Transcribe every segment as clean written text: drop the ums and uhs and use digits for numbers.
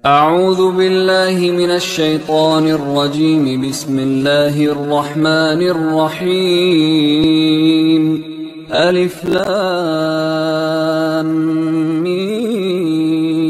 أعوذ بالله من الشيطان الرجيم. بسم الله الرحمن الرحيم. ألف لام ميم.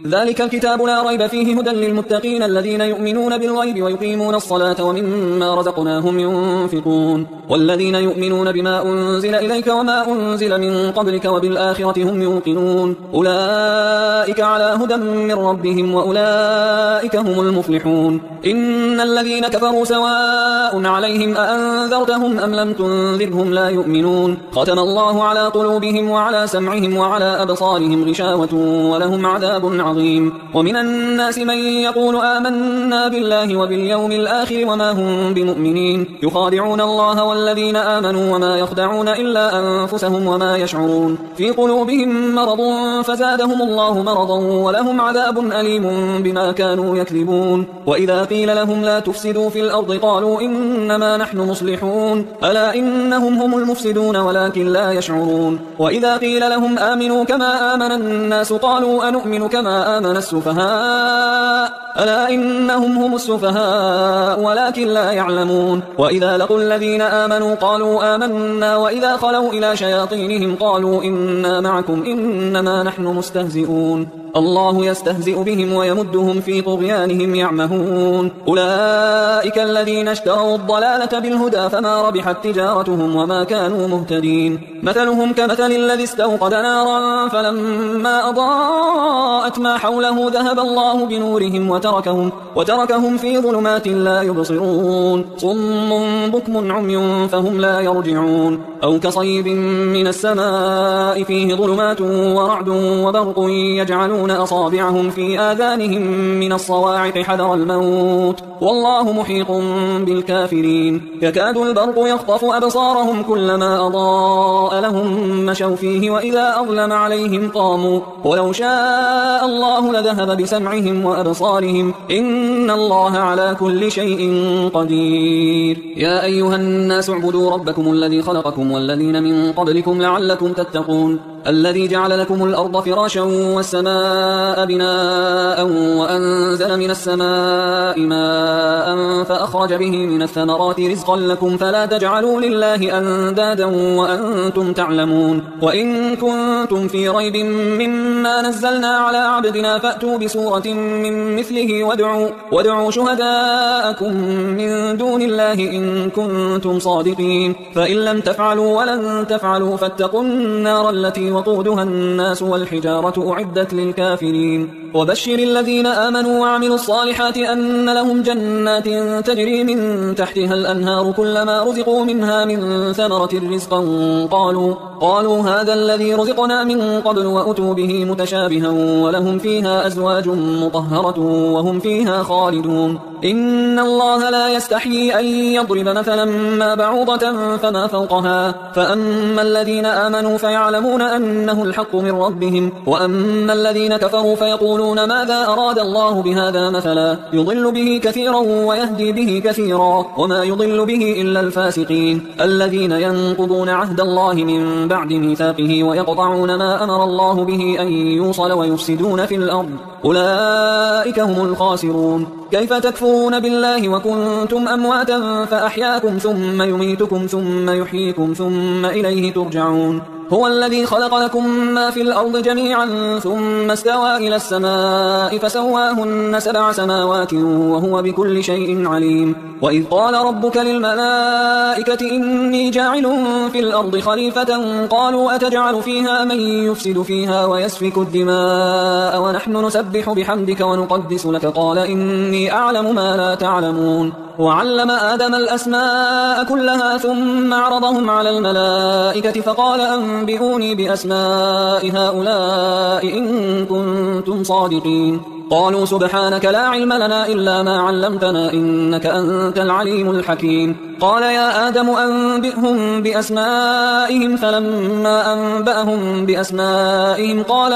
ذلك الكتاب لا ريب فيه هدى للمتقين الذين يؤمنون بالغيب ويقيمون الصلاة ومما رزقناهم ينفقون والذين يؤمنون بما أنزل إليك وما أنزل من قبلك وبالآخرة هم يوقنون أولئك على هدى من ربهم وأولئك هم المفلحون. إن الذين كفروا سواء عليهم أأنذرتهم أم لم تنذرهم لا يؤمنون. ختم الله على قلوبهم وعلى سمعهم وعلى أبصارهم غشاوة ولهم عذاب عظيم. ومن الناس من يقول آمنا بالله وباليوم الآخر وما هم بمؤمنين يخادعون الله والذين آمنوا وما يخدعون إلا أنفسهم وما يشعرون. في قلوبهم مرض فزادهم الله مرضا ولهم عذاب أليم بما كانوا يكذبون. وإذا قيل لهم لا تفسدوا في الأرض قالوا إنما نحن مصلحون ألا إنهم هم المفسدون ولكن لا يشعرون. وإذا قيل لهم آمنوا كما آمن الناس قالوا أنؤمن كما آمن السفهاء ألا إنهم هم السفهاء ولكن لا يعلمون. وإذا لقوا الذين آمنوا قالوا آمنا وإذا خلوا إلى شياطينهم قالوا إنا معكم إنما نحن مستهزئون. الله يستهزئ بهم ويمدهم في طغيانهم يعمهون. أولئك الذين اشتروا الضلالة بالهدى فما ربحت تجارتهم وما كانوا مهتدين. مثلهم كمثل الذي استوقد نارا فلما أضاءت ما حوله ذهب الله بنورهم وتركهم في ظلمات لا يبصرون. صم بكم عمي فهم لا يرجعون. أو كصيب من السماء فيه ظلمات ورعد وبرق يجعلون أصابعهم في آذانهم من الصواعق حذر الموت والله محيط بالكافرين. يكاد البرق يخطف أبصارهم كلما أضاء لهم مشوا فيه وإذا أظلم عليهم قاموا ولو شاء الله لذهب بسمعهم وأبصارهم إن الله على كل شيء قدير. يا أيها الناس اعبدوا ربكم الذي خلقكم والذين من قبلكم لعلكم تتقون الذي جعل لكم الأرض فراشا والسماء بناء وأنزل من السماء ماء فأخرج به من الثمرات رزقا لكم فلا تجعلوا لله أندادا وأنتم تعلمون. وإن كنتم في ريب مما نزلنا على عبدنا فأتوا بسورة من مثله وادعوا شهداءكم من دون الله إن كنتم صادقين فإن لم تفعلوا ولن تفعلوا فاتقوا النار التي وقودها الناس والحجارة أعدت للكافرين. وبشر الذين آمنوا وعملوا الصالحات أن لهم جنات تجري من تحتها الأنهار كلما رزقوا منها من ثمرة رزقا قالوا هذا الذي رزقنا من قبل وأتوا به متشابها ولهم فيها أزواج مطهرة وهم فيها خالدون. إن الله لا يستحيي أن يضرب مثلا ما بعوضة فما فوقها فأما الذين آمنوا فيعلمون أنه الحق من ربهم وأما الذين كفروا فيقولون ماذا أراد الله بهذا مثلا يضل به كثيرا ويهدي به كثيرا وما يضل به إلا الفاسقين الذين ينقضون عهد الله من بعد ميثاقه ويقطعون ما أمر الله به أن يوصل ويفسدون في الأرض أولئك هم الخاسرون. كيف تكفرون بالله وكنتم أمواتا فأحياكم ثم يميتكم ثم يحييكم ثم إليه ترجعون. هو الذي خلق لكم ما في الأرض جميعا ثم استوى إلى السماء فسواهن 7 سماوات وهو بكل شيء عليم. وإذ قال ربك للملائكة إني جاعل في الأرض خليفة قالوا أتجعل فيها من يفسد فيها ويسفك الدماء ونحن نسبح بحمدك ونقدس لك قال إني أعلم ما لا تعلمون. وعلم آدم الأسماء كلها ثم عرضهم على الملائكة فقال أنبئوني بأسماء هؤلاء إن كنتم صادقين. قالوا سبحانك لا علم لنا إلا ما علمتنا إنك أنت العليم الحكيم. قال يا آدم أنبئهم بأسمائهم فلما أنبأهم بأسمائهم قال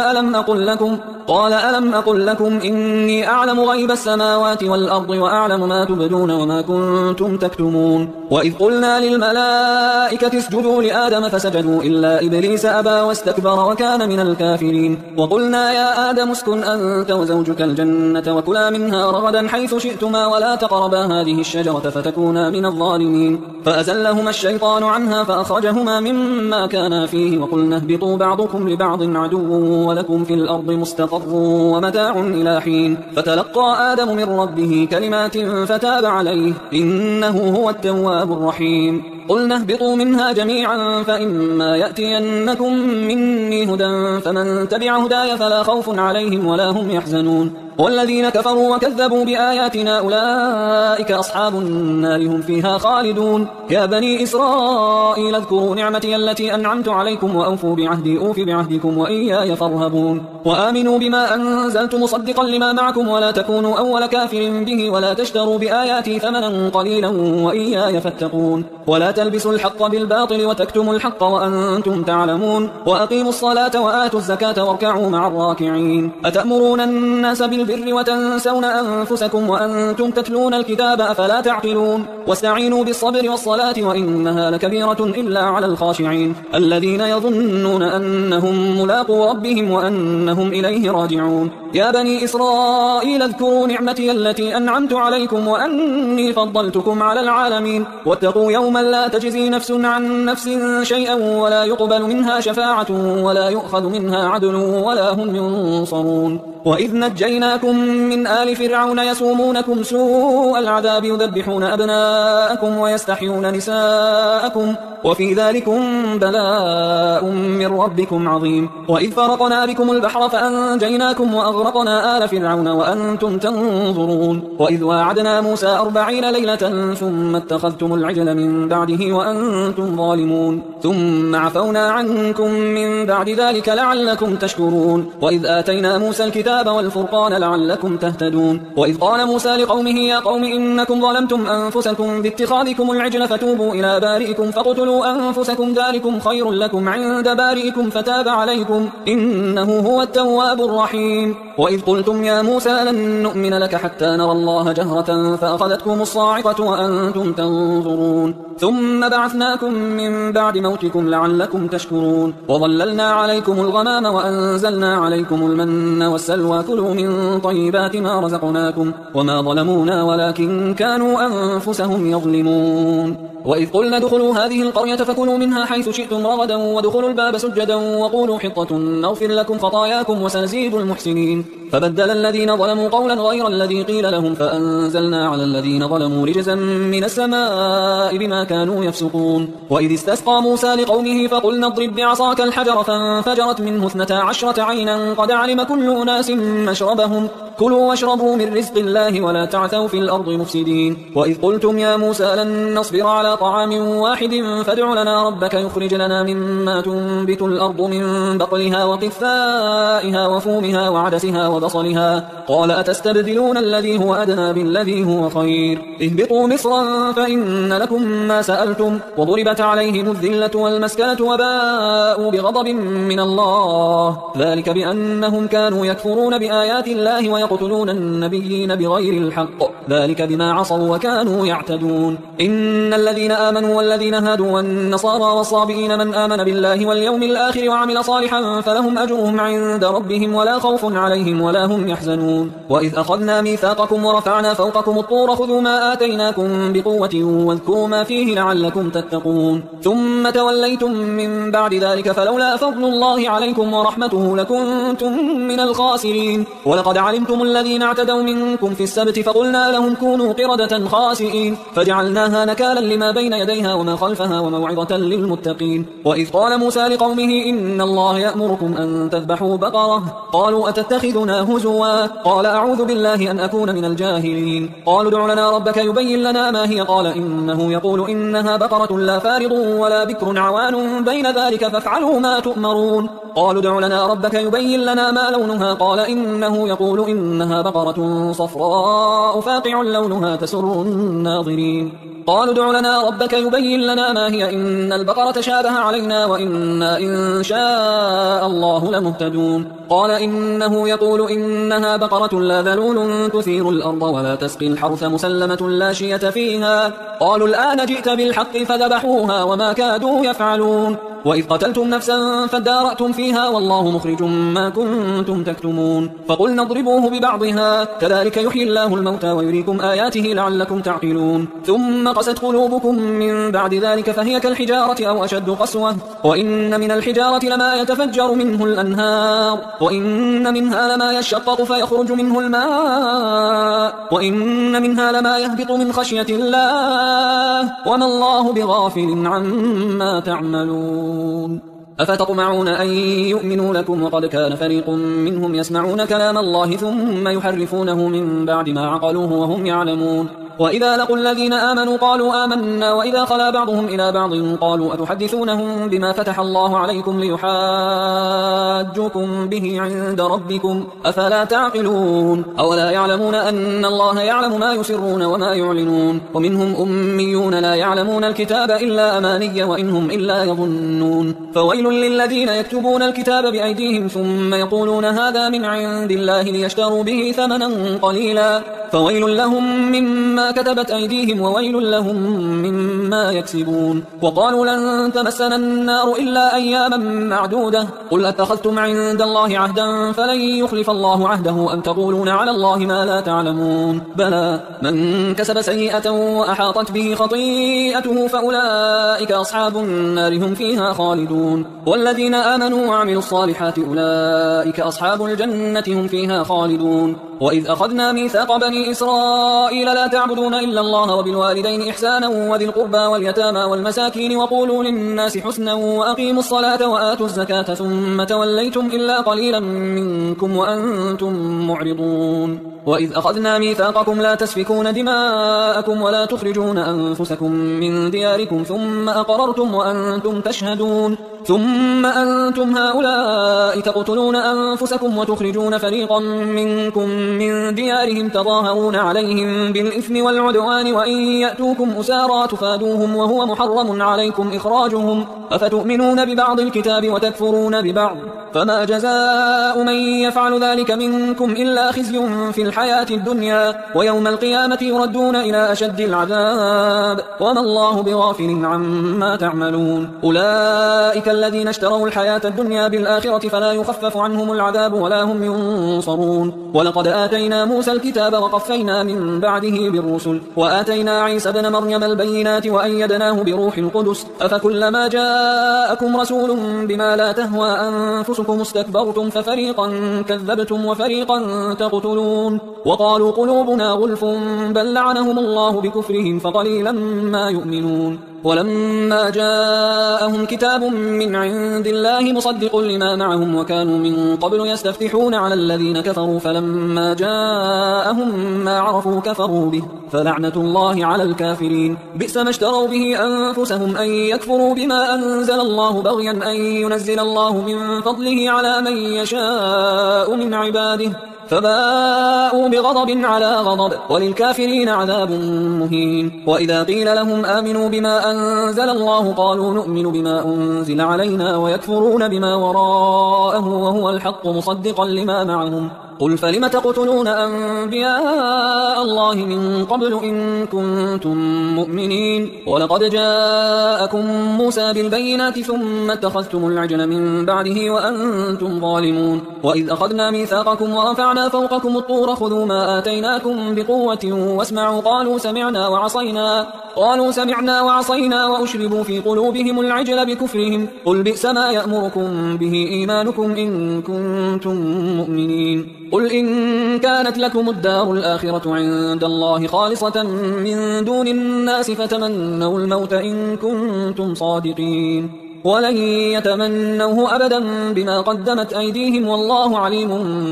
ألم أقل لكم إني أعلم غيب السماوات والأرض وأعلم ما تبدون وما كنتم تكتمون وإذ قلنا للملائكة اسجدوا لآدم فسجدوا إلا إبليس أبى واستكبر وكان من الكافرين وقلنا يا آدم اسكن أنت وزوجك الجنة وكلا منها رغدا حيث شئتما ولا تقربا هذه الشجرة فتكونا من الظالمين فأزلهما الشيطان عنها فأخرجهما مما كانا فيه وقلنا اهبطوا بعضكم لبعض عدو ولكم في الأرض مستقر ومتاع إلى حين فتلقى آدم من ربه كلمات فتاب عليه إنه هو التواب الرحيم قلنا اهبطوا منها جميعا فإما يأتينكم مني هدى فمن تبع هداي فلا خوف عليهم ولا هم يحزنون والذين كفروا وكذبوا بآياتنا أولئك أصحاب النار هم فيها خالدون يا بني إسرائيل اذكروا نعمتي التي أنعمت عليكم وأوفوا بعهدي أوف بعهدكم وإياي فارهبون وآمنوا بما أنزلت مصدقا لما معكم ولا تكونوا أول كافر به ولا تشتروا بآياتي ثمنا قليلا وإياي فاتقون ولا تلبسوا الحق بالباطل وتكتموا الحق وأنتم تعلمون وأقيموا الصلاة وآتوا الزكاة واركعوا مع الراكعين أتأمرون الناس بالبر وتنسون أنفسكم وأنتم تتلون الكتاب أفلا تعقلون واستعينوا بالصبر والصلاة وإنها لكبيرة إلا على الخاشعين الذين يظنون أنهم ملاقو ربهم وأنهم إليه راجعون يا بني إسرائيل اذكروا نعمتي التي أنعمت عليكم وأني فضلتكم على العالمين واتقوا يوما لا تجزي نفس عن نفس شيئا ولا يقبل منها شفاعة ولا يؤخذ منها عدل ولا هم ينصرون وإذ نجيناكم من آل فرعون يسومونكم سوء العذاب يذبحون أبناءكم ويستحيون نساءكم وفي ذلكم بلاء من ربكم عظيم وإذ فرقنا بكم البحر فأنجيناكم وأغرقنا آل فرعون وأنتم تنظرون وإذ واعدنا موسى 40 ليلة ثم اتخذتم العجل من بعده وأنتم ظالمون ثم عفونا عنكم من بعد ذلك لعلكم تشكرون وإذ آتينا موسى الكتاب والفرقان لعلكم تهتدون وإذ قال موسى لقومه يا قوم إنكم ظلمتم أنفسكم باتخاذكم العجل فتوبوا إلى بارئكم فاقتلوا أنفسكم ذلكم خير لكم عند بارئكم فتاب عليكم إنه هو التواب الرحيم وإذ قلتم يا موسى لن نؤمن لك حتى نرى الله جهرة فأخذتكم الصاعقة وأنتم تنظرون ثم بعثناكم من بعد موتكم لعلكم تشكرون وظللنا عليكم الغمام وأنزلنا عليكم المن والسلوى كلوا من طيبات ما رزقناكم وما ظلمونا ولكن كانوا أنفسهم يظلمون وإذ قلنا ادخلوا هذه القرية فكلوا منها حيث شئتم رغدا وادخلوا الباب سجدا وقولوا حطة نغفر لكم خطاياكم وسنزيد المحسنين فبدل الذين ظلموا قولا غير الذي قيل لهم فأنزلنا على الذين ظلموا رجزا من السماء بما كانوا يفسقون وإذ استسقى موسى لقومه فقلنا اضرب بعصاك الحجر فانفجرت منه 12 عينا قد علم كل أناس مشربهم كلوا واشربوا من رزق الله ولا تعثوا في الأرض مفسدين وإذ قلتم يا موسى لن نصبر على طعام واحد فادع لنا ربك يخرج لنا مما تنبت الأرض من بقلها وقثائها وفومها وعدسها وبصلها قال أتستبدلون الذي هو أدنى بالذي هو خير اهبطوا مصرا فإن لكم ما سألتم وضربت عليهم الذلة والمسكنة وباءوا بغضب من الله ذلك بأنهم كانوا يكفرون بآيات الله ويقتلون النبيين بغير الحق ذلك بما عصوا وكانوا يعتدون إن الذين آمنوا والذين هادوا والنصارى والصابئين من آمن بالله واليوم الآخر وعمل صالحا فلهم أجرهم عند ربهم ولا خوف عليهم ولا هم يحزنون وإذ أخذنا ميثاقكم ورفعنا فوقكم الطور خذوا ما آتيناكم بقوة واذكروا ما فيه لعلكم تتقون ثم توليتم من بعد ذلك فلولا فضل الله عليكم ورحمته لكنتم من الخاسرين ولقد علمتم الذين اعتدوا منكم في السبت فقلنا لهم كونوا قردة خاسئين فجعلناها نكالا لما بين يديها وما خلفها وموعظة للمتقين وإذ قال موسى لقومه إن الله يأمركم أن تذبحوا بقرة قالوا أتتخذنا هزوا قال أعوذ بالله أن أكون من الجاهلين قالوا ادع لنا ربك يبين لنا ما هي قال إنه يقول إنها بقرة لا فارض ولا بكر عوان بين ذلك فافعلوا ما تؤمرون قالوا ادع لنا ربك يبين لنا ما لونها قال إنه يقول إنها بقرة صفراء فاقع لونها تسر الناظرين قالوا ادع لنا ربك يبين لنا ما هي إن البقرة تشابه علينا وإنا إن شاء الله لمهتدون قال إنه يقول إنها بقرة لا ذلول تثير الأرض ولا تسقي الحرث مسلمة لا شية فيها قالوا الآن جئت بالحق فذبحوها وما كادوا يفعلون وإذ قتلتم نفسا فادارأتم فيها والله مخرج ما كنتم تكتمون فقلنا اضربوه ببعضها كذلك يحيي الله الموتى ويريكم آياته لعلكم تعقلون ثم قست قلوبكم من بعد ذلك فهي كالحجارة أو أشد قسوة وإن من الحجارة لما يتفجر منه الأنهار وإن منها لما يشقق فيخرج منه الماء وإن منها لما يهبط من خشية الله وما الله بغافل عما تعملون أفتطمعون أن يؤمنوا لكم وقد كان فريق منهم يسمعون كلام الله ثم يحرفونه من بعد ما عقلوه وهم يعلمون وإذا لقوا الذين آمنوا قالوا آمنا وإذا خلا بعضهم إلى بعض قالوا أتحدثونهم بما فتح الله عليكم ليحاجوكم به عند ربكم أفلا تعقلون أولا يعلمون أن الله يعلم ما يسرون وما يعلنون ومنهم أميون لا يعلمون الكتاب إلا أماني وإنهم إلا يظنون فويل للذين يكتبون الكتاب بأيديهم ثم يقولون هذا من عند الله ليشتروا به ثمنا قليلا فويل لهم مما كتبت أيديهم وويل لهم مما يكسبون وقالوا لن تمسنا النار إلا أياما معدودة قل أتخذتم عند الله عهدا فلن يخلف الله عهده أم تقولون على الله ما لا تعلمون بلى من كسب سيئة وأحاطت به خطيئته فأولئك أصحاب النار هم فيها خالدون والذين آمنوا وعملوا الصالحات أولئك أصحاب الجنة هم فيها خالدون وإذ أخذنا ميثاق بني إسرائيل لا تعبدون إلا الله وبالوالدين إحسانا وذي القربى واليتامى والمساكين وقولوا للناس حسنا وأقيموا الصلاة وآتوا الزكاة ثم توليتم إلا قليلا منكم وأنتم معرضون وإذ أخذنا ميثاقكم لا تسفكون دماءكم ولا تخرجون أنفسكم من دياركم ثم أقررتم وأنتم تشهدون ثم أنتم هؤلاء تقتلون أنفسكم وتخرجون فريقا منكم من ديارهم تظاهرون عليهم بالإثم والعدوان وإن يأتوكم أسارى تفادوهم وهو محرم عليكم إخراجهم أفتؤمنون ببعض الكتاب وتكفرون ببعض فما جزاء من يفعل ذلك منكم إلا خزي في الحياة الدنيا ويوم القيامة يردون إلى أشد العذاب وما الله بغافل عما تعملون أولئك الذين اشتروا الحياة الدنيا بالآخرة فلا يخفف عنهم العذاب ولا هم ينصرون ولقد آتينا موسى الكتاب وقفينا من بعده بالرسل وآتينا عيسى ابن مريم البينات وأيدناه بروح القدس أفكلما جاءكم رسول بما لا تهوى أنفسكم استكبرتم ففريقا كذبتم وفريقا تقتلون وقالوا قلوبنا غلف بل لعنهم الله بكفرهم فقليلا ما يؤمنون ولما جاءهم كتاب من عند الله مصدق لما معهم وكانوا من قبل يستفتحون على الذين كفروا فلما جاءهم ما عرفوا كفروا به فلعنة الله على الكافرين بئس ما اشتروا به أنفسهم أن يكفروا بما أنزل الله بغيا أن ينزل الله من فضله على من يشاء من عباده فباءوا بغضب على غضب وللكافرين عذاب مهين وإذا قيل لهم آمنوا بما أنزل الله قالوا نؤمن بما أنزل علينا ويكفرون بما وراءه وهو الحق مصدقا لما معهم قل فلم تقتلون أنبياء الله من قبل إن كنتم مؤمنين ولقد جاءكم موسى بالبينات ثم اتخذتم العجل من بعده وأنتم ظالمون وإذ أخذنا ميثاقكم ورفعنا فوقكم الطور خذوا ما آتيناكم بقوة واسمعوا قالوا سمعنا وعصينا وأشربوا في قلوبهم العجل بكفرهم قل بئس ما يأمركم به إيمانكم إن كنتم مؤمنين قل إن كانت لكم الدار الآخرة عند الله خالصة من دون الناس فتمنوا الموت إن كنتم صادقين ولن يتمنوه أبدا بما قدمت أيديهم والله عليم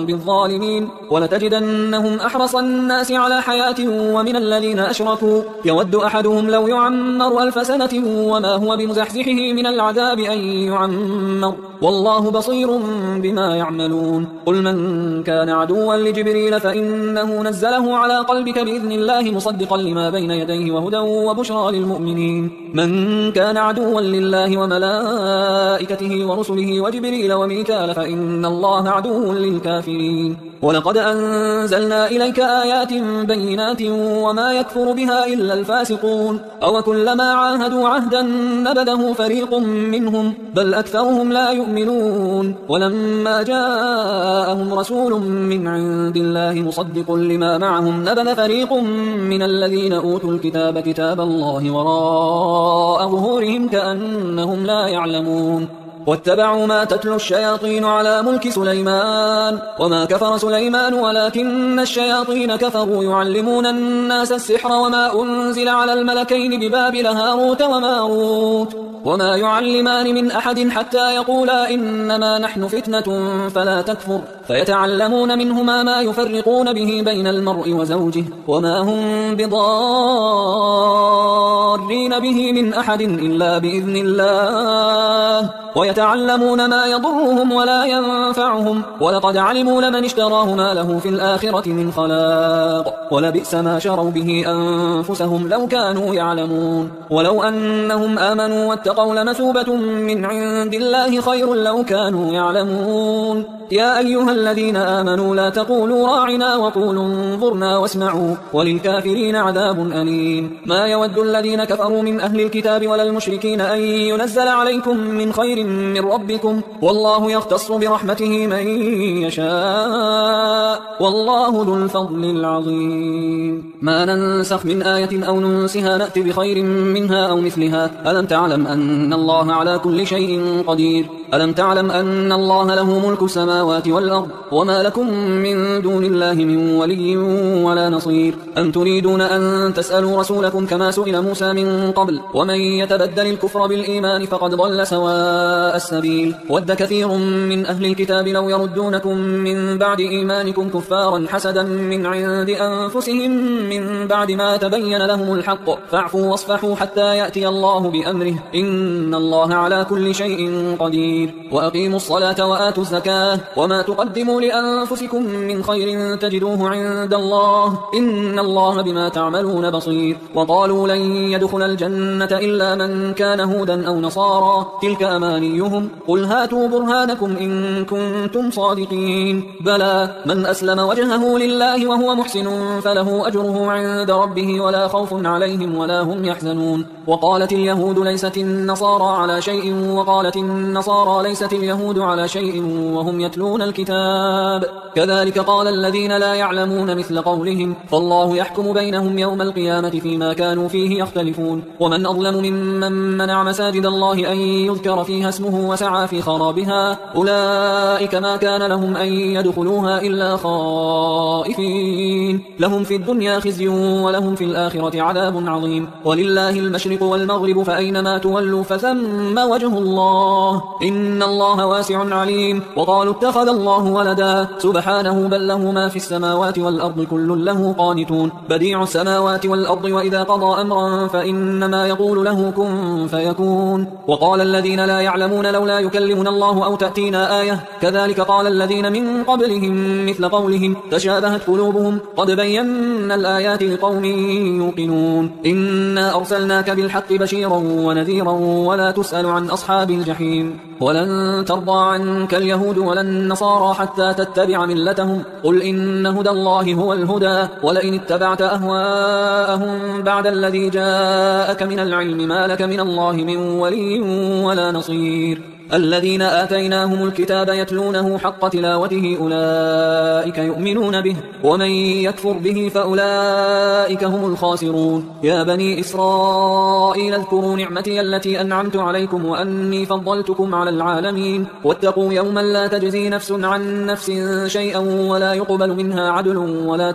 بالظالمين ولتجدنهم أحرص الناس على حياة ومن الذين أشركوا يود أحدهم لو يعمر 1000 سنة وما هو بمزحزحه من العذاب أن يعمر والله بصير بما يعملون قل من كان عدوا لجبريل فإنه نزله على قلبك بإذن الله مصدقا لما بين يديه وهدى وبشرى للمؤمنين من كان عدوا لله وملائكته ورسله وجبريل وميكال فإن الله عدو للكافرين ولقد أنزلنا إليك آيات بينات وما يكفر بها إلا الفاسقون أو كلما عاهدوا عهدا نبذه فريق منهم بل أكثرهم لا يؤمنون ولما جاءهم رسول من عند الله مصدق لما معهم نبذ فريق من الذين أوتوا الكتاب كتاب الله وراء ظهورهم كأنهم لا يعلمون واتبعوا ما تتلو الشياطين على ملك سليمان وما كفر سليمان ولكن الشياطين كفروا يعلمون الناس السحر وما أنزل على الملكين ببابل هاروت وماروت وما يعلمان من أحد حتى يقولا إنما نحن فتنة فلا تكفر فيتعلمون منهما ما يفرقون به بين المرء وزوجه وما هم بضارين به من أحد إلا بإذن الله ويتعلمون ما يضرهم ولا ينفعهم ولقد علموا لمن اشتراه ما له في الآخرة من خلاق ولبئس ما شروا به أنفسهم لو كانوا يعلمون ولو أنهم آمنوا واتقوا لمثوبة من عند الله خير لو كانوا يعلمون يا أيها الذين آمنوا لا تقولوا راعنا وقولوا انظرنا واسمعوا وللكافرين عذاب أليم ما يود الذين كفروا من أهل الكتاب ولا المشركين أن ينزل عليكم من خير من ربكم والله يختص برحمته من يشاء والله ذو الفضل العظيم ما ننسخ من آية أو ننسها نأتي بخير منها أو مثلها ألم تعلم أن الله على كل شيء قدير ألم تعلم أن الله له ملك السماوات والأرض وما لكم من دون الله من ولي ولا نصير أم تريدون أن تسألوا رسولكم كما سئل موسى من قبل ومن يتبدل الكفر بالإيمان فقد ضل سواء السبيل ود كثير من أهل الكتاب لو يردونكم من بعد إيمانكم كفارا حسدا من عند أنفسهم من بعد ما تبين لهم الحق فاعفوا واصفحوا حتى يأتي الله بأمره إن الله على كل شيء قدير وأقيموا الصلاة وآتوا الزكاة وما تقدموا لأنفسكم من خير تجدوه عند الله إن الله بما تعملون بصير وقالوا لن يدخل الجنة إلا من كان هودا أو نصارى تلك أمانيهم قل هاتوا برهانكم إن كنتم صادقين بلى من أسلم وجهه لله وهو محسن فله أجره عند ربه ولا خوف عليهم ولا هم يحزنون وقالت اليهود ليست النصارى على شيء وقالت النصارى ليست اليهود على شيء وهم يتلون الكتاب كذلك قال الذين لا يعلمون مثل قولهم فالله يحكم بينهم يوم القيامة فيما كانوا فيه يختلفون ومن أظلم ممن منع مساجد الله أن يذكر فيها اسمه وسعى في خرابها أولئك ما كان لهم أن يدخلوها إلا خائفين لهم في الدنيا خزي ولهم في الآخرة عذاب عظيم ولله المشرق والمغرب فأينما تولوا فثم وجه الله إن الله واسع عليم وقالوا اتخذ الله ولدا سبحانه بل له ما في السماوات والأرض كل له قانتون بديع السماوات والأرض وإذا قضى أمرا فإنما يقول له كن فيكون وقال الذين لا يعلمون لولا يكلمنا الله أو تأتينا آية كذلك قال الذين من قبلهم مثل قولهم تشابهت قلوبهم قد بينا الآيات لقوم يوقنون إنا أرسلناك بالحق بشيرا ونذيرا ولا تسأل عن أصحاب الجحيم ولن ترضى عنك اليهود ولا النصارى حتى تتبع ملتهم قل إن هدى الله هو الهدى ولئن اتبعت أهواءهم بعد الذي جاءك من العلم ما لك من الله من ولي ولا نصير الذين آتيناهم الكتاب يتلونه حق تلاوته أولئك يؤمنون به ومن يكفر به فأولئك هم الخاسرون يا بني إسرائيل اذكروا نعمتي التي أنعمت عليكم وأني فضلتكم على العالمين واتقوا يوما لا تجزي نفس عن نفس شيئا ولا يقبل منها عدل ولا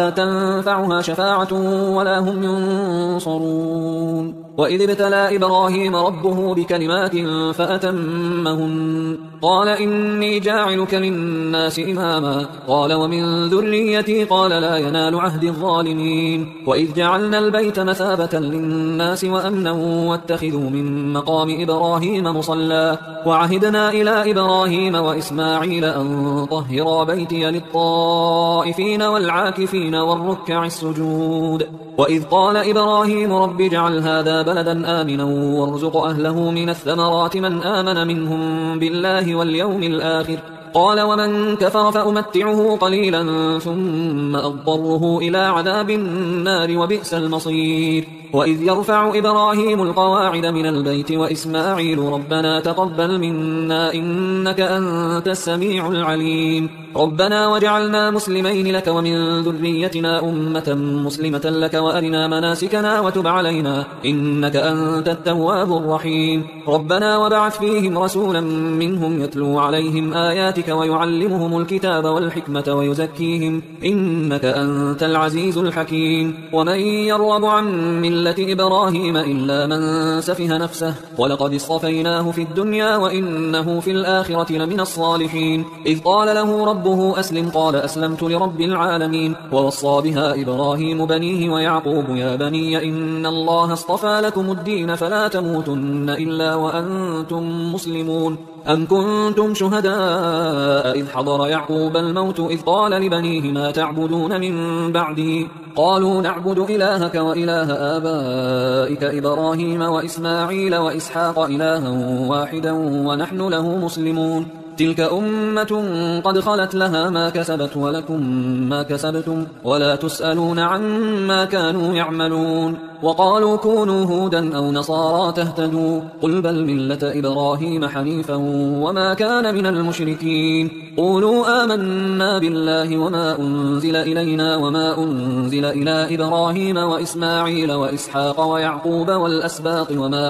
تنفعها شفاعة ولا هم ينصرون وإذ ابتلى إبراهيم ربه بكلمات كلمات فأتمهن قال إني جاعلك للناس إماما قال ومن ذريتي قال لا ينال عهد الظالمين وإذ جعلنا البيت مثابة للناس وأمنا واتخذوا من مقام إبراهيم مصلى وعهدنا إلى إبراهيم وإسماعيل أن طهرا بيتي للطائفين والعاكفين والركع السجود وإذ قال إبراهيم رب اجعل هذا بلدا آمنا وارزق أهله من الثمرات من آمن منهم بالله واليوم الآخر قال ومن كفر فأمتعه قليلا ثم أضطره إلى عذاب النار وبئس المصير وإذ يرفع إبراهيم القواعد من البيت وإسماعيل ربنا تقبل منا إنك أنت السميع العليم ربنا وجعلنا مسلمين لك ومن ذريتنا أمة مسلمة لك وأرنا مناسكنا وتب علينا إنك أنت التواب الرحيم ربنا وبعث فيهم رسولا منهم يتلو عليهم آياتك ويعلمهم الكتاب والحكمة ويزكيهم إنك أنت العزيز الحكيم ومن يرغب عن ملة إبراهيم إلا من سفه نفسه ولقد اصطفيناه في الدنيا وإنه في الآخرة لمن الصالحين إذ قال له ربه أسلم قال أسلمت لرب العالمين ووصى بها إبراهيم بنيه ويعقوب يا بني إن الله اصطفى لكم الدين فلا تموتن إلا وأنتم مسلمون أم كنتم شهداء إذ حضر يعقوب الموت إذ قال لبنيه ما تعبدون من بعدي قالوا نعبد إلهك وإله آبائك إبراهيم وإسماعيل وإسحاق إلها واحدا ونحن له مسلمون تلك أمة قد خلت لها ما كسبت ولكم ما كسبتم ولا تسألون عما كانوا يعملون وقالوا كونوا هودا أو نصارى تهتدوا قل بل ملة إبراهيم حنيفا وما كان من المشركين قولوا آمنا بالله وما أنزل إلينا وما أنزل إلى إبراهيم وإسماعيل وإسحاق ويعقوب والأسباط وما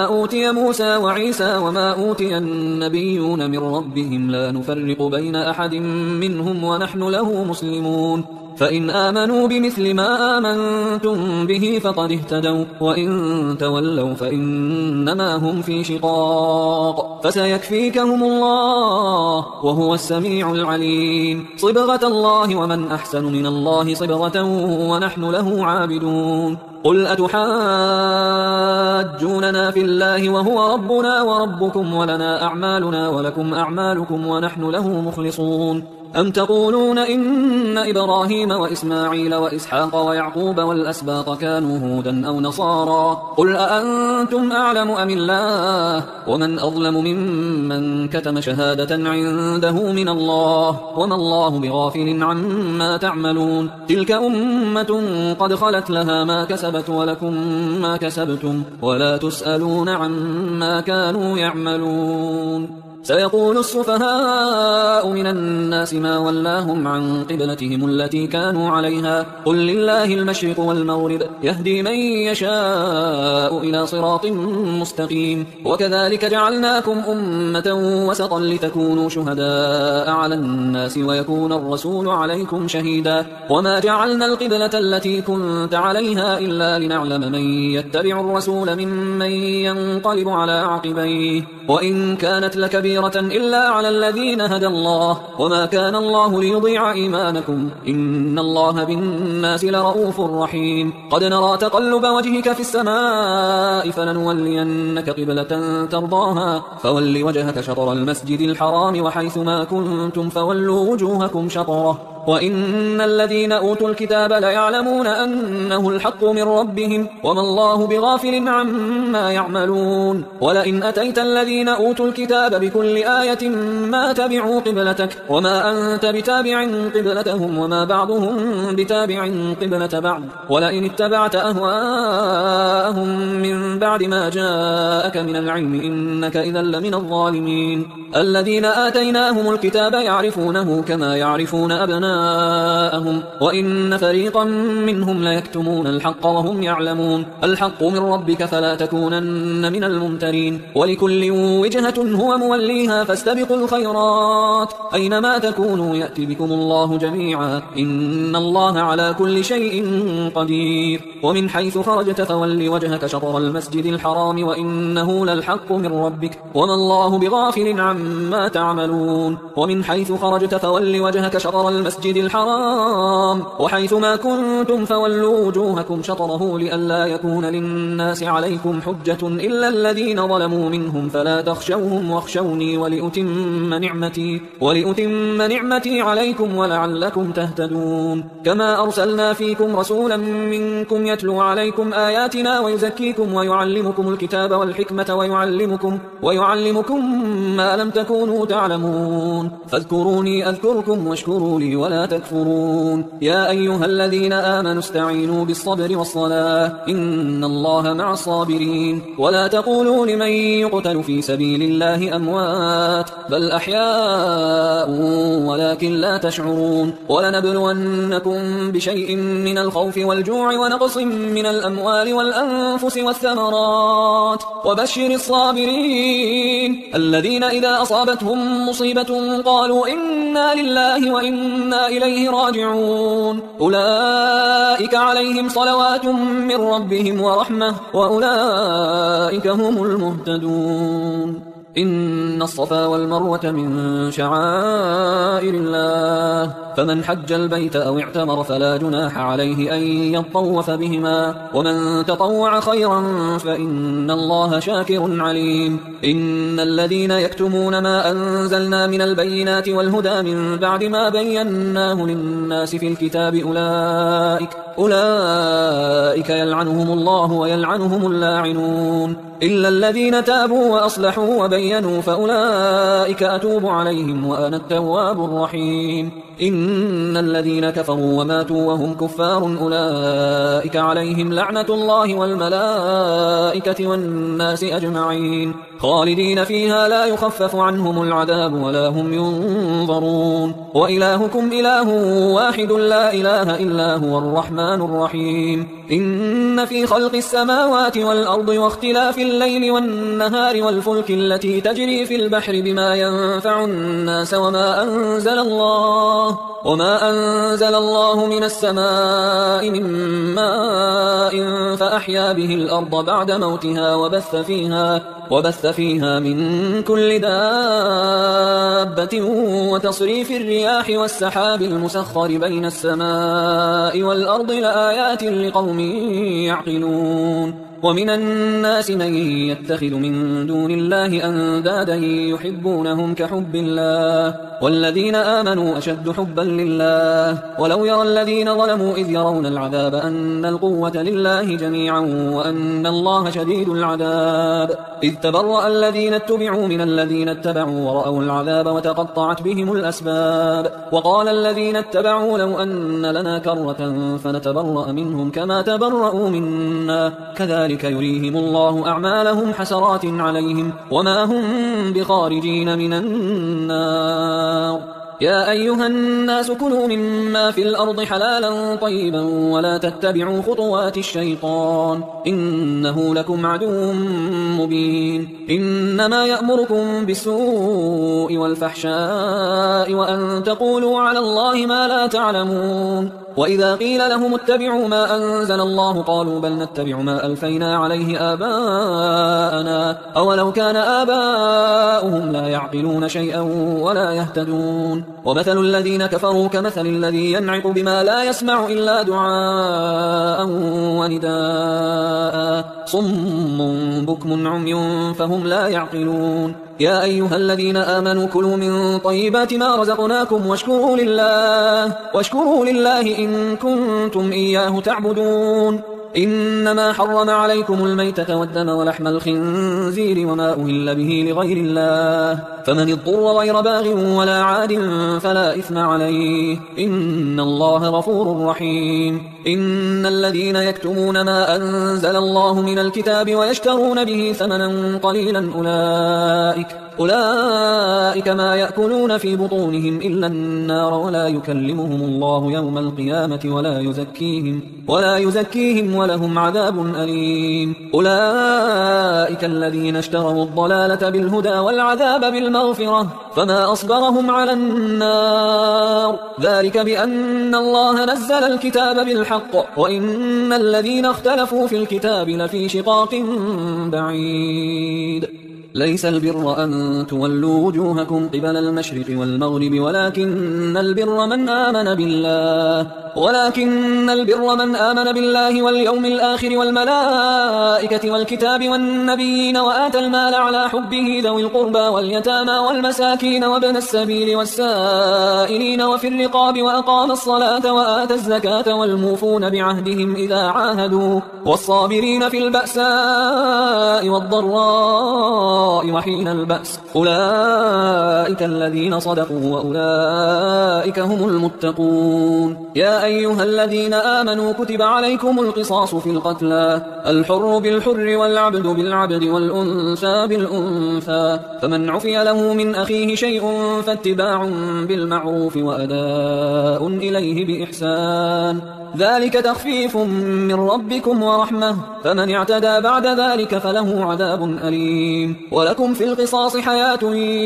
أوتي موسى وعيسى وما أوتي النبيون من ربهم لا نفرق بين أحد منهم ونحن له مسلمون فإن آمنوا بمثل ما آمنتم به فقد اهتدوا وإن تولوا فإنما هم في شقاق فسيكفيكهم الله وهو السميع العليم صبغة الله ومن أحسن من الله صبغة ونحن له عابدون قل أتحاجوننا في الله وهو ربنا وربكم ولنا أعمالنا ولكم أعمالكم ونحن له مخلصون أم تقولون إن إبراهيم وإسماعيل وإسحاق ويعقوب والأسباط كانوا هودا أو نصارى قل أأنتم أعلم أم الله ومن أظلم ممن كتم شهادة عنده من الله وما الله بغافل عما تعملون تلك أمة قد خلت لها ما كسبت ولكم ما كسبتم ولا تسألون عما كانوا يعملون سيقول السفهاء من الناس ما ولاهم عن قبلتهم التي كانوا عليها قل لله المشرق والمغرب يهدي من يشاء إلى صراط مستقيم وكذلك جعلناكم أمة وسطا لتكونوا شهداء على الناس ويكون الرسول عليكم شهيدا وما جعلنا القبلة التي كنت عليها إلا لنعلم من يتبع الرسول ممن ينقلب على عقبيه وإن كانت لكبيرة إلا على الذين هدى الله وما كان الله ليضيع إيمانكم إن الله بالناس لرؤوف رحيم قد نرى تقلب وجهك في السماء فلنولينك قبلة ترضاها فول وجهك شطر المسجد الحرام وحيث ما كنتم فولوا وجوهكم شطره وإن الذين أوتوا الكتاب ليعلمون أنه الحق من ربهم وما الله بغافل عما يعملون ولئن أتيت الذين أوتوا الكتاب بكل آية ما تبعوا قبلتك وما أنت بتابع قبلتهم وما بعضهم بتابع قبلة بعض ولئن اتبعت أهواءهم من بعد ما جاءك من العلم إنك إذا لمن الظالمين الذين آتيناهم الكتاب يعرفونه كما يعرفون أبناءهم جاءهم وإن فريقا منهم ليكتمون الحق وهم يعلمون الحق من ربك فلا تكونن من الممترين ولكل وجهة هو موليها فاستبقوا الخيرات أينما تكونوا يأتي بكم الله جميعا إن الله على كل شيء قدير ومن حيث خرجت فول وجهك شطر المسجد الحرام وإنه للحق من ربك وما الله بغافل عما تعملون ومن حيث خرجت فول وجهك شطر المسجد الحرام وحيث ما كنتم فولوا وجوهكم شطره لئلا يكون للناس عليكم حجة إلا الذين ظلموا منهم فلا تخشوهم واخشوني ولأتم نعمتي عليكم ولعلكم تهتدون كما أرسلنا فيكم رسولا منكم يتلو عليكم آياتنا ويزكيكم ويعلمكم الكتاب والحكمة ويعلمكم ما لم تكونوا تعلمون فاذكروني أذكركم واشكروا لي ولا تكفرون يا أيها الذين آمنوا استعينوا بالصبر والصلاة إن الله مع الصابرين ولا تقولوا لمن يقتل في سبيل الله أموات بل أحياء ولكن لا تشعرون ولنبلونكم بشيء من الخوف والجوع ونقص من الأموال والأنفس والثمرات وبشر الصابرين الذين إذا أصابتهم مصيبة قالوا إنا لله وإنا إليه راجعون أولئك عليهم صلوات من ربهم ورحمة وأولئك هم المهتدون إن الصفا والمروة من شعائر الله فمن حج البيت أو اعتمر فلا جناح عليه أن يطوف بهما ومن تطوع خيرا فإن الله شاكر عليم إن الذين يكتمون ما أنزلنا من البينات والهدى من بعد ما بيناه للناس في الكتاب أولئك يلعنهم الله ويلعنهم اللاعنون إلا الذين تابوا وأصلحوا وبينوا فأولئك أتوب عليهم وأنا التواب الرحيم إن الذين كفروا وماتوا وهم كفار أولئك عليهم لعنة الله والملائكة والناس أجمعين خالدين فيها لا يخفف عنهم العذاب ولا هم ينظرون وإلهكم إله واحد لا إله إلا هو الرحمن الرحيم إن في خلق السماوات والأرض واختلاف الليل والنهار والفلك التي تجري في البحر بما ينفع الناس وما أنزل الله من السماء من ماء فأحيا به الأرض بعد موتها وبث فيها من كل دابة وتصريف الرياح والسحاب المسخر بين السماء والأرض لآيات لقوم يعقلون ومن الناس من يتخذ من دون الله أندادا يحبونهم كحب الله والذين آمنوا أشد حبا لله ولو يرى الذين ظلموا إذ يرون العذاب أن القوة لله جميعا وأن الله شديد العذاب إذ تبرأ الذين اتبعوا من الذين اتبعوا ورأوا العذاب وتقطعت بهم الأسباب وقال الذين اتبعوا لو أن لنا كرة فنتبرأ منهم كما تبرأوا منا كذلك يريهم الله أعمالهم حسرات عليهم وما هم بخارجين من النار يا أيها الناس كلوا مما في الأرض حلالا طيبا ولا تتبعوا خطوات الشيطان إنه لكم عدو مبين إنما يأمركم بالسوء والفحشاء وأن تقولوا على الله ما لا تعلمون وإذا قيل لهم اتبعوا ما أنزل الله قالوا بل نتبع ما ألفينا عليه آباءنا أولو كان آباؤهم لا يعقلون شيئا ولا يهتدون ومثل الذين كفروا كمثل الذي ينعق بما لا يسمع إلا دعاء ونداء صم بكم عمي فهم لا يعقلون يا أيها الذين آمنوا كلوا من طيبات ما رزقناكم واشكروا لله إن كنتم إياه تعبدون إنما حرم عليكم الميتة والدم ولحم الخنزير وما أهل به لغير الله فمن اضطر غير باغ ولا عاد فلا إثم عليه إن الله غفور رحيم إن الذين يكتمون ما أنزل الله من الكتاب ويشترون به ثمنا قليلا أولئك ما يأكلون في بطونهم إلا النار ولا يكلمهم الله يوم القيامة ولا يزكيهم ولهم عذاب أليم. أولئك الذين اشتروا الضلالة بالهدى والعذاب بالمغفرة فما أصبرهم على النار ذلك بأن الله نزل الكتاب بالحق وإن الذين اختلفوا في الكتاب لفي شقاق بعيد. ليس البر أن تولوا وجوهكم قبل المشرق والمغرب ولكن البر من آمن بالله واليوم الآخر والملائكة والكتاب والنبيين وآتى المال على حبه ذوي القربى واليتامى والمساكين وابن السبيل والسائلين وفي الرقاب وأقام الصلاة وآتى الزكاة والموفون بعهدهم إذا عاهدوا والصابرين في البأساء والضراء وحين البأس أولئك الذين صدقوا وأولئك هم المتقون. يا أيها الذين آمنوا كتب عليكم القصاص في القتلى الحر بالحر والعبد بالعبد والأنثى بالأنثى فمن عفي له من أخيه شيء فاتباع بالمعروف وأداء إليه بإحسان ذلك تخفيف من ربكم ورحمة فمن اعتدى بعد ذلك فله عذاب أليم. ولكم في القصاص حياة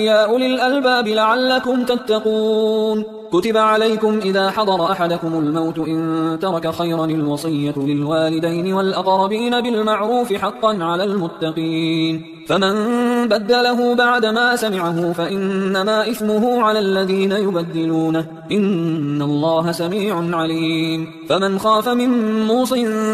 يا أولي الألباب لعلكم تتقون. كتب عليكم إذا حضر أحدكم الموت إن ترك خيرا الوصية للوالدين والأقربين بالمعروف حقا على المتقين فمن بدله بعدما سمعه فإنما إثمه على الذين يبدلونه إن الله سميع عليم. فمن خاف من موص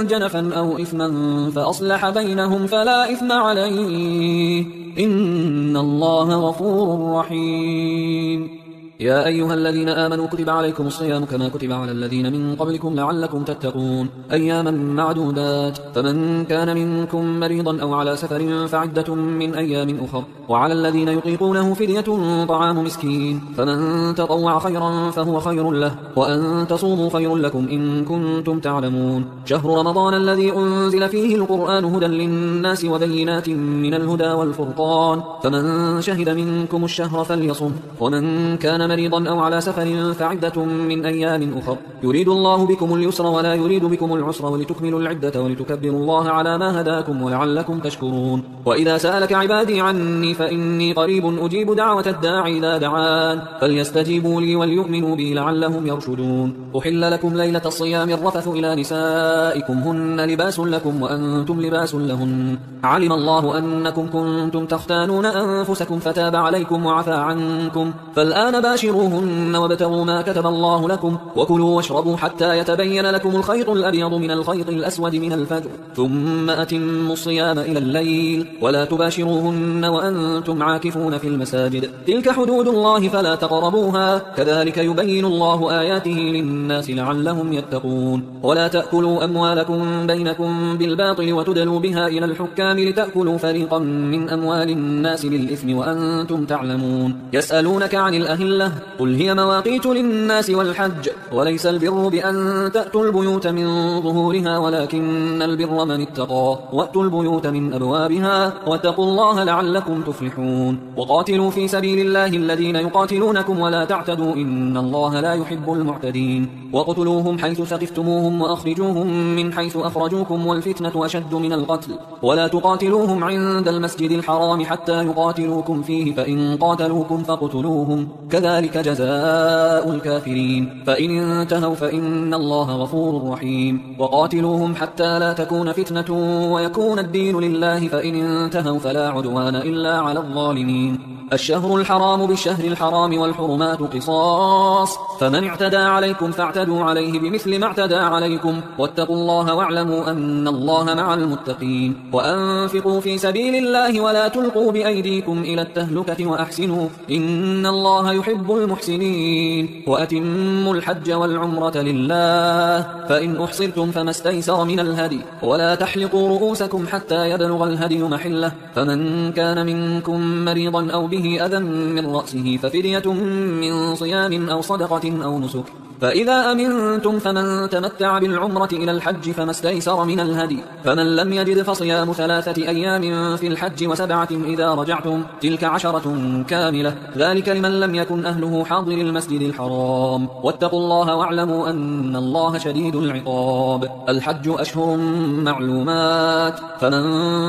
جنفا أو إثما فأصلح بينهم فلا إثم عليه إن الله غفور رحيم. يا أيها الذين آمنوا كتب عليكم الصيام كما كتب على الذين من قبلكم لعلكم تتقون أياما معدودات فمن كان منكم مريضا أو على سفر فعدة من أيام أخر وعلى الذين يطيقونه فدية طعام مسكين فمن تطوع خيرا فهو خير له وأن تصوموا خير لكم إن كنتم تعلمون. شهر رمضان الذي أنزل فيه القرآن هدى للناس وبينات من الهدى والفرقان فمن شهد منكم الشهر فليصم ومن كان مريضا أو على سفر فعدة من أيام أخر يريد الله بكم اليسر ولا يريد بكم العسر ولتكملوا العدة ولتكبروا الله على ما هداكم ولعلكم تشكرون. وإذا سألك عبادي عني فإني قريب أجيب دعوة الداعي إذا دعان فليستجيبوا لي وليؤمنوا بي لعلهم يرشدون. أحل لكم ليلة الصيام الرفث إلى نسائكم هن لباس لكم وأنتم لباس لهن علم الله أنكم كنتم تختانون أنفسكم فتاب عليكم وعفى عنكم فالآن باشروهن وابتغوا ما كتب الله لكم وكلوا واشربوا حتى يتبين لكم الخيط الأبيض من الخيط الأسود من الفجر ثم أتموا الصيام إلى الليل ولا تباشروهن وأنتم عاكفون في المساجد تلك حدود الله فلا تقربوها كذلك يبين الله آياته للناس لعلهم يتقون. ولا تأكلوا أموالكم بينكم بالباطل وتدلوا بها إلى الحكام لتأكلوا فريقا من أموال الناس بالإثم وأنتم تعلمون. يسألونك عن الأهلة قل هي مواقيت للناس والحج وليس البر بأن تأتوا البيوت من ظهورها ولكن البر من اتقى وأتوا البيوت من أبوابها واتقوا الله لعلكم تفلحون. وقاتلوا في سبيل الله الذين يقاتلونكم ولا تعتدوا إن الله لا يحب المعتدين. وقتلوهم حيث ثقفتموهم وأخرجوهم من حيث أخرجوكم والفتنة أشد من القتل ولا تقاتلوهم عند المسجد الحرام حتى يقاتلوكم فيه فإن قاتلوكم فاقتلوهم كذلك جزاء الكافرين فإن انتهوا فإن الله غفور رحيم. وقاتلوهم حتى لا تكون فتنة ويكون الدين لله فإن انتهوا فلا عدوان إلا على الظالمين. الشهر الحرام بالشهر الحرام والحرمات قصاص فمن اعتدى عليكم فاعتدوا عليه بمثل ما اعتدى عليكم واتقوا الله واعلموا أن الله مع المتقين. وأنفقوا في سبيل الله ولا تلقوا بأيديكم إلى التهلكة وأحسنوا إن الله يحب المحسنين. وأتموا الحج والعمرة لله فإن أحصرتم فما استيسر من الهدي ولا تحلقوا رؤوسكم حتى يبلغ الهدي محله فمن كان منكم مريضا أو به أذى من رأسه ففدية من صيام أو صدقة أو نسك فإذا أمنتم فمن تمتع بالعمرة إلى الحج فما استيسر من الهدي، فمن لم يجد فصيام 3 أيام في الحج و7 إذا رجعتم، تلك 10 كاملة، ذلك لمن لم يكن أهله حاضر المسجد الحرام. واتقوا الله واعلموا أن الله شديد العقاب. الحج أشهر معلومات، فمن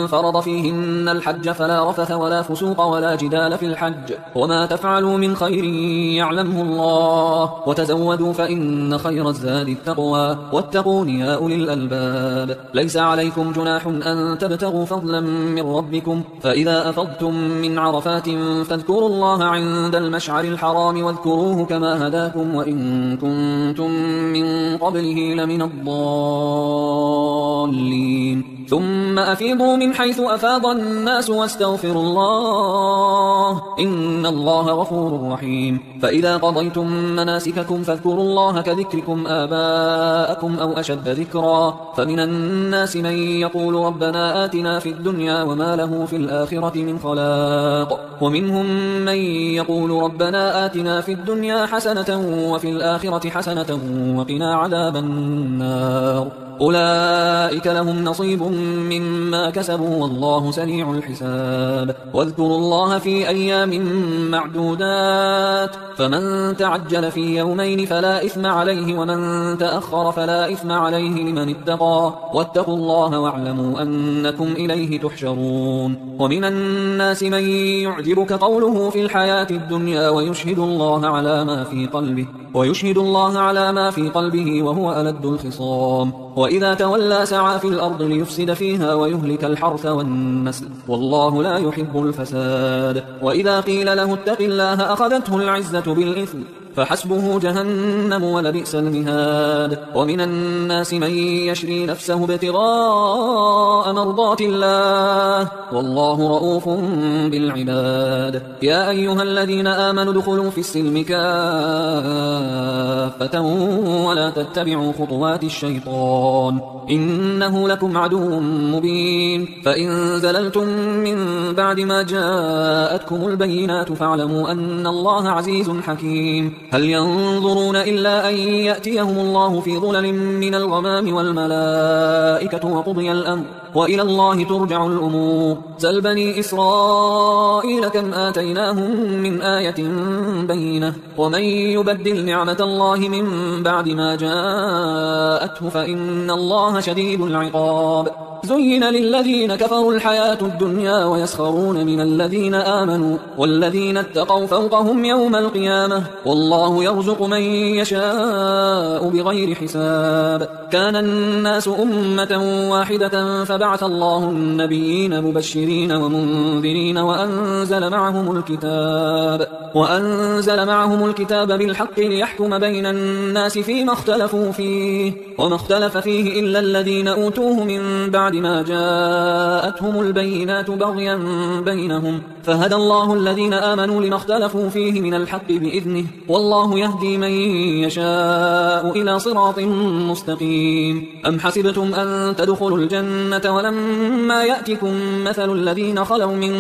فرض فيهن الحج فلا رفث ولا فسوق ولا جدال في الحج، وما تفعلوا من خير يعلمه الله، وتزودوا فإن خير الزاد التقوى، واتقون يا أولي الألباب. ليس عليكم جناح أن تبتغوا فضلا من ربكم، فإذا أفضتم من عرفات فاذكروا الله عند المشعر الحرام واذكروه كما هداكم وإن كنتم من قبله لمن الضالين. ثم أفيضوا من حيث أفاض الناس واستغفروا الله إن الله غفور رحيم. فإذا قضيتم مناسككم فاذكروا الله كذكركم آباءكم أو أشد ذكرا. فمن الناس من يقول ربنا آتنا في الدنيا وما له في الآخرة من خلاق، ومنهم من يقول ربنا آتنا في الدنيا حسنة وفي الآخرة حسنة وقنا عذاب النار. أولئك لهم نصيب مما كسبوا والله سريع الحساب. واذكروا الله في أيام معدودات، فمن تعجل في يومين فلا إثم عليه ومن تأخر فلا إثم عليه لمن اتقى. واتقوا الله واعلموا أنكم إليه تحشرون. ومن الناس من يعجبك قوله في الحياة الدنيا ويشهد الله على ما في قلبه وهو ألد الخصام. وإذا تولى سعى في الأرض ليفسد فيها ويهلك الحرث والنسل والله لا يحب الفساد. وإذا قيل له اتق الله أخذته العزة بالإثم فحسبه جهنم ولبئس المهاد. ومن الناس من يشري نفسه ابتغاء مرضات الله والله رؤوف بالعباد. يا أيها الذين آمنوا ادخلوا في السلم كافة ولا تتبعوا خطوات الشيطان إنه لكم عدو مبين. فإن زللتم من بعد ما جاءتكم البينات فاعلموا أن الله عزيز حكيم. هل ينظرون إلا أن يأتيهم الله في ظلل من الغمام والملائكة وقضي الأمر وإلى الله ترجع الأمور. سل بني إسرائيل كم آتيناهم من آية بينة ومن يبدل نعمة الله من بعد ما جاءته فإن الله شديد العقاب. زين للذين كفروا الحياة الدنيا ويسخرون من الذين آمنوا والذين اتقوا فوقهم يوم القيامة والله يرزق من يشاء بغير حساب. كان الناس أمة واحدة فبعث الله النبيين مبشرين ومنذرين وأنزل معهم الكتاب بالحق ليحكم بين الناس فيما اختلفوا فيه وما اختلف فيه إلا الذين أوتوه من بعد ما جاءتهم البينات بغيا بينهم فهدى الله الذين آمنوا لما اختلفوا فيه من الحق بإذنه والله يهدي من يشاء إلى صراط مستقيم. أم حسبتم أن تدخلوا الجنة ولما يأتكم مثل الذين خلوا من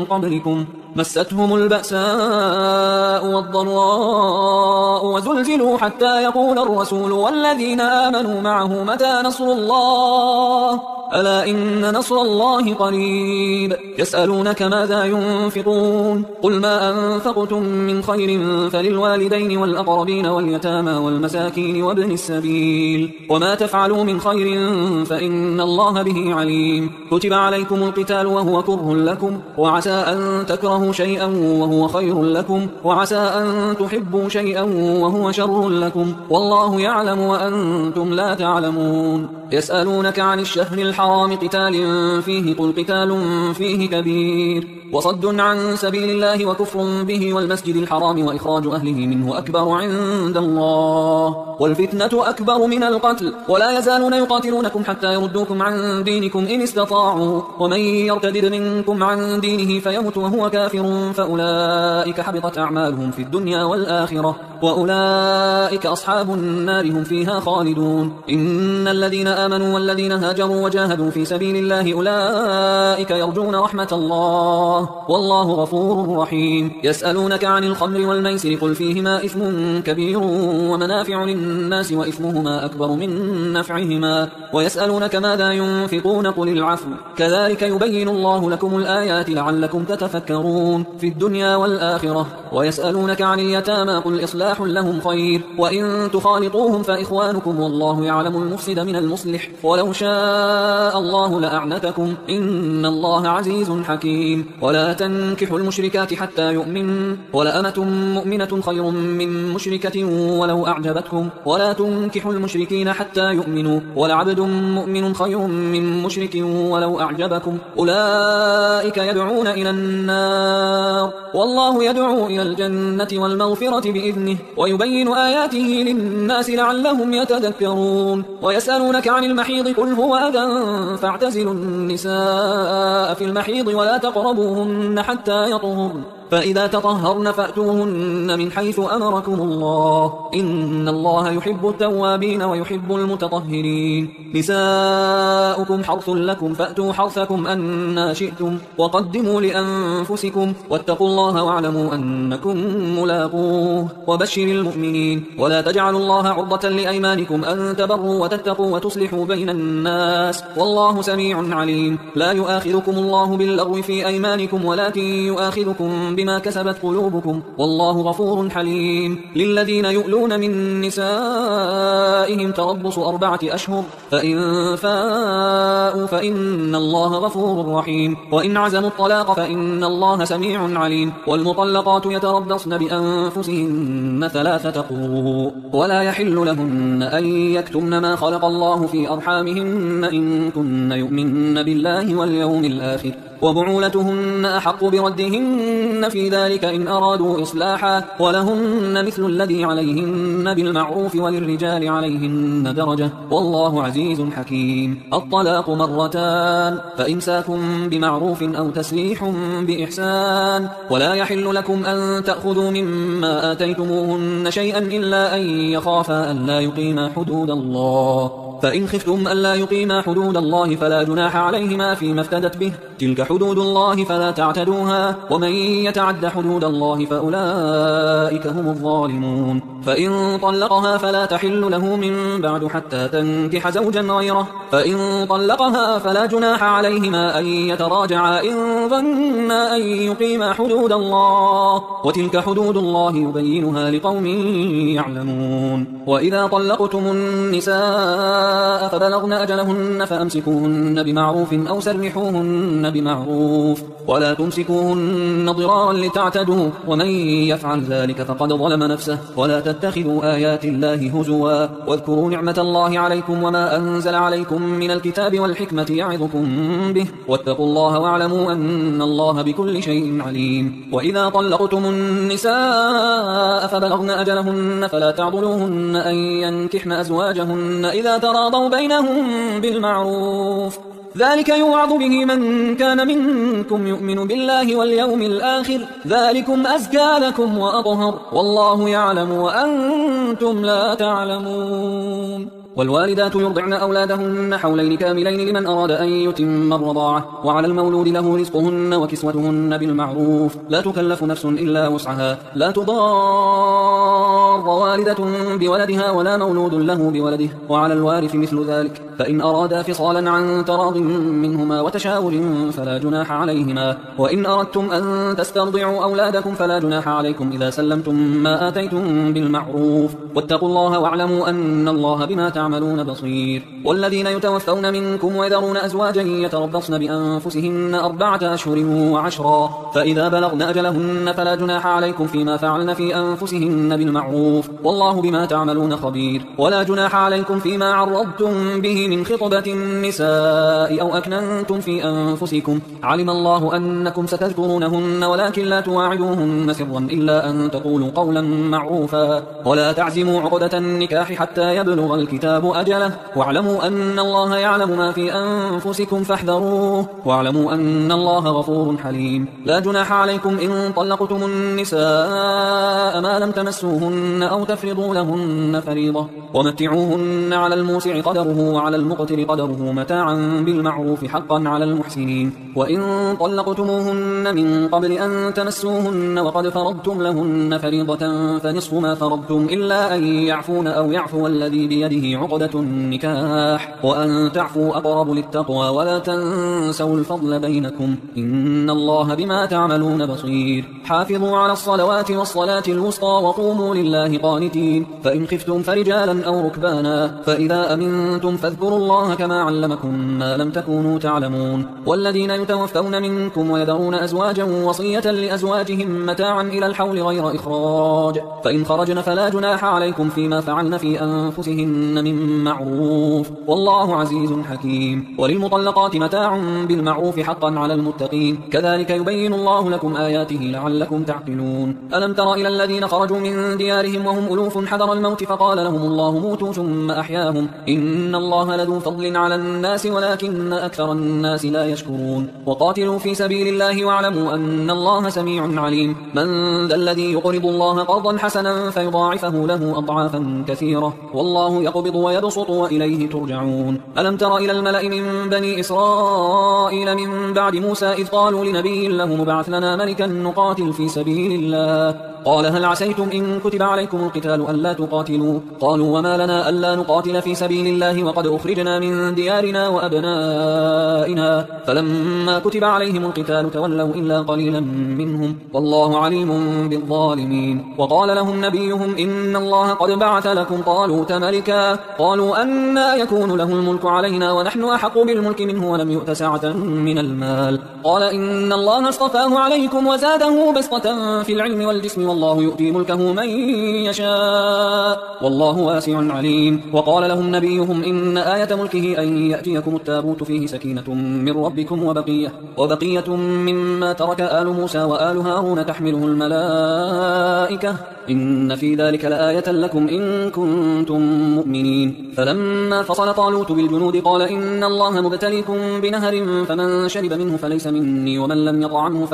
قبلكم مستهم البأساء والضراء وزلزلوا حتى يقول الرسول والذين آمنوا معه متى نصر الله ألا إن نصر الله قريب. يسألونك ماذا ينفقون قل ما أنفقتم من خير فللوالدين والأقربين واليتامى والمساكين وابن السبيل وما تفعلوا من خير فإن الله به عليم. كتب عليكم القتال وهو كره لكم وعسى أن تكرهوا شيئا وهو خير لكم وعسى أن تحبوا شيئا وهو شر لكم والله يعلم وأنتم لا تعلمون. يسألونك عن الشهر الحرام قتال فيه قل قتال فيه كبير وصد عن سبيل الله وكفر به والمسجد الحرام وإخراج أهله منه أكبر عند الله والفتنة أكبر من القتل ولا يزالون يقاتلونكم حتى يردوكم عن دينكم إن استطاعوا ومن يرتد منكم عن دينه فيمت وهو كافر فأولئك حبطت أعمالهم في الدنيا والآخرة وأولئك أصحاب النار هم فيها خالدون. إن الذين آمنوا والذين هاجروا وجاهدوا في سبيل الله أولئك يرجون رحمة الله الله والله غفور رحيم. يسألونك عن الخمر والميسر قل فيهما إثم كبير ومنافع للناس وإثمهما أكبر من نفعهما ويسألونك ماذا ينفقون قل العفو كذلك يبين الله لكم الآيات لعلكم تتفكرون في الدنيا والآخرة. ويسألونك عن اليتامى قل إصلاح لهم خير وإن تخالطوهم فإخوانكم والله يعلم المفسد من المصلح ولو شاء الله لأعنتكم إن الله عزيز حكيم. ولا تنكحوا المشركات حتى يؤمن ولأمة مؤمنة خير من مشركة ولو أعجبتكم ولا تنكحوا المشركين حتى يؤمنوا ولعبد مؤمن خير من مشرك ولو أعجبكم أولئك يدعون إلى النار والله يدعو إلى الجنة والمغفرة بإذنه ويبين آياته للناس لعلهم يتذكرون. ويسألونك عن المحيض قل هو أذى فاعتزلوا النساء في المحيض ولا تقربوهن حتى يطهرن فإذا تطهرن فأتوهن من حيث أمركم الله إن الله يحب التوابين ويحب المتطهرين. نساؤكم حرث لكم فأتوا حرثكم أنى شئتم وقدموا لأنفسكم واتقوا الله واعلموا أنكم ملاقوه وبشر المؤمنين. ولا تجعلوا الله عرضة لأيمانكم أن تبروا وتتقوا وتصلحوا بين الناس والله سميع عليم. لا يؤاخذكم الله باللغو في أيمانكم ولكن يؤاخذكم بما كسبت قلوبكم والله غفور حليم. للذين يؤلون من نسائهم تربص 4 أشهر فإن فاءوا فإن الله غفور رحيم. وإن عزموا الطلاق فإن الله سميع عليم. والمطلقات يتربصن بأنفسهن 3 قروء ولا يحل لهن أن يكتمن ما خلق الله في أرحامهن إن كن يؤمن بالله واليوم الآخر وبعولتهن أحق بردهن في ذلك إن أرادوا إصلاحا ولهن مثل الذي عليهن بالمعروف وللرجال عليهن درجة والله عزيز حكيم. الطلاق 2 مرتان فإمساكم بمعروف أو تسريح بإحسان ولا يحل لكم أن تأخذوا مما آتيتموهن شيئا إلا أن يخافا أن لا يقيما حدود الله فإن خفتم ألا يقيما حدود الله فلا جناح عليهما فيما افتدت به تلك حدود الله فلا تعتدوها ومن يتعد حدود الله فأولئك هم الظالمون. فإن طلقها فلا تحل له من بعد حتى تنكح زوجا غيره فإن طلقها فلا جناح عليهما أن يتراجعا إن ظنا أن يقيما حدود الله وتلك حدود الله يبينها لقوم يعلمون. وإذا طلقتم النساء فبلغن أجلهن فأمسكوهن بمعروف أو سرحوهن بمعروف ولا تمسكوهن ضرارا لتعتدوا ومن يفعل ذلك فقد ظلم نفسه. ولا تتخذوا آيات الله هزوا واذكروا نعمة الله عليكم وما أنزل عليكم من الكتاب والحكمة يعظكم به واتقوا الله واعلموا أن الله بكل شيء عليم. وإذا طلقتم النساء فبلغن أجلهن فلا تعضلوهن أن ينكحن أزواجهن إذا تراضوا بينهم بالمعروف ذلك يوعظ به من كان منكم يؤمن بالله واليوم الآخر ذلكم أزكى لكم وأطهر والله يعلم وأنتم لا تعلمون. والوالدات يرضعن أولادهن حولين كاملين لمن أراد أن يتم الرضاعة وعلى المولود له رزقهن وكسوتهن بالمعروف لا تكلف نفس إلا وسعها لا تضار والدة بولدها ولا مولود له بولده وعلى الوارث مثل ذلك فإن أرادا فصالا عن تراض منهما وتشاور فلا جناح عليهما. وإن أردتم أن تسترضعوا أولادكم فلا جناح عليكم إذا سلمتم ما آتيتم بالمعروف واتقوا الله واعلموا أن الله بما تعملون بصير. والذين يتوفون منكم ويذرون أزواجا يتربصن بأنفسهن 4 أشهر و10 فإذا بلغن أجلهن فلا جناح عليكم فيما فعلن في أنفسهن بالمعروف والله بما تعملون خبير. ولا جناح عليكم فيما عرضتم به من خطبة النساء أو أكننتم في أنفسكم علم الله أنكم ستذكرونهن ولكن لا تواعدوهن سرا إلا أن تقولوا قولا معروفا. ولا تعزموا عقدة النكاح حتى يبلغ الكتاب الكتاب أجله واعلموا أن الله يعلم ما في أنفسكم فاحذروه واعلموا أن الله غفور حليم. لا جناح عليكم إن طلقتم النساء ما لم تمسوهن أو تفرضوا لهن فريضة ومتعوهن على الموسع قدره وعلى المقتر قدره متاعا بالمعروف حقا على المحسنين. وإن طلقتموهن من قبل أن تمسوهن وقد فرضتم لهن فريضة فنصف ما فرضتم إلا أن يعفون أو يعفو الذي بيده عقدة النكاح وأن تعفوا أقرب للتقوى ولا تنسوا الفضل بينكم إن الله بما تعملون بصير. حافظوا على الصلوات والصلاة الوسطى وقوموا لله قانتين. فإن خفتم فرجالا أو ركبانا فإذا أمنتم فاذكروا الله كما علمكم ما لم تكونوا تعلمون. والذين يتوفون منكم ويذرون أزواجا وصية لأزواجهم متاعا إلى الحول غير إخراج فإن خرجن فلا جناح عليكم فيما فعلن في أنفسهن من معروف والله عزيز حكيم. وللمطلقات متاع بالمعروف حقا على المتقين كذلك يبين الله لكم آياته لعلكم تعقلون. ألم تر إلى الذين خرجوا من ديارهم وهم ألوف حذر الموت فقال لهم الله موتوا ثم أحياهم إن الله لذو فضل على الناس ولكن أكثر الناس لا يشكرون. وقاتلوا في سبيل الله واعلموا أن الله سميع عليم. من ذا الذي يقرض الله قرضا حسنا فيضاعفه له أضعافا كثيرة والله يقبض ويبسط وإليه ترجعون. ألم تر إلى الملأ من بني إسرائيل من بعد موسى إذ قالوا لنبي له مبعث لنا ملكا نقاتل في سبيل الله قال هل عسيتم إن كتب عليكم القتال ألا تقاتلوا قالوا وما لنا ألا نقاتل في سبيل الله وقد أخرجنا من ديارنا وأبنائنا فلما كتب عليهم القتال تولوا إلا قليلا منهم والله عليم بالظالمين. وقال لهم نبيهم إن الله قد بعث لكم طالوت ملكا قالوا أنى يكون له الملك علينا ونحن أحق بالملك منه ولم يؤت سعة من المال قال إن الله اصطفاه عليكم وزاده بسطة في العلم والجسم والله يؤتي ملكه من يشاء والله واسع عليم. وقال لهم نبيهم إن آية ملكه أن يأتيكم التابوت فيه سكينة من ربكم وبقية مما ترك آل موسى وآل هارون تحمله الملائكة إن في ذلك لآية لكم إن كنتم مؤمنين. فلما فصل طالوت بالجنود قال إن الله مبتليكم بنهر فمن شرب منه فليس مني ومن لم يطعمه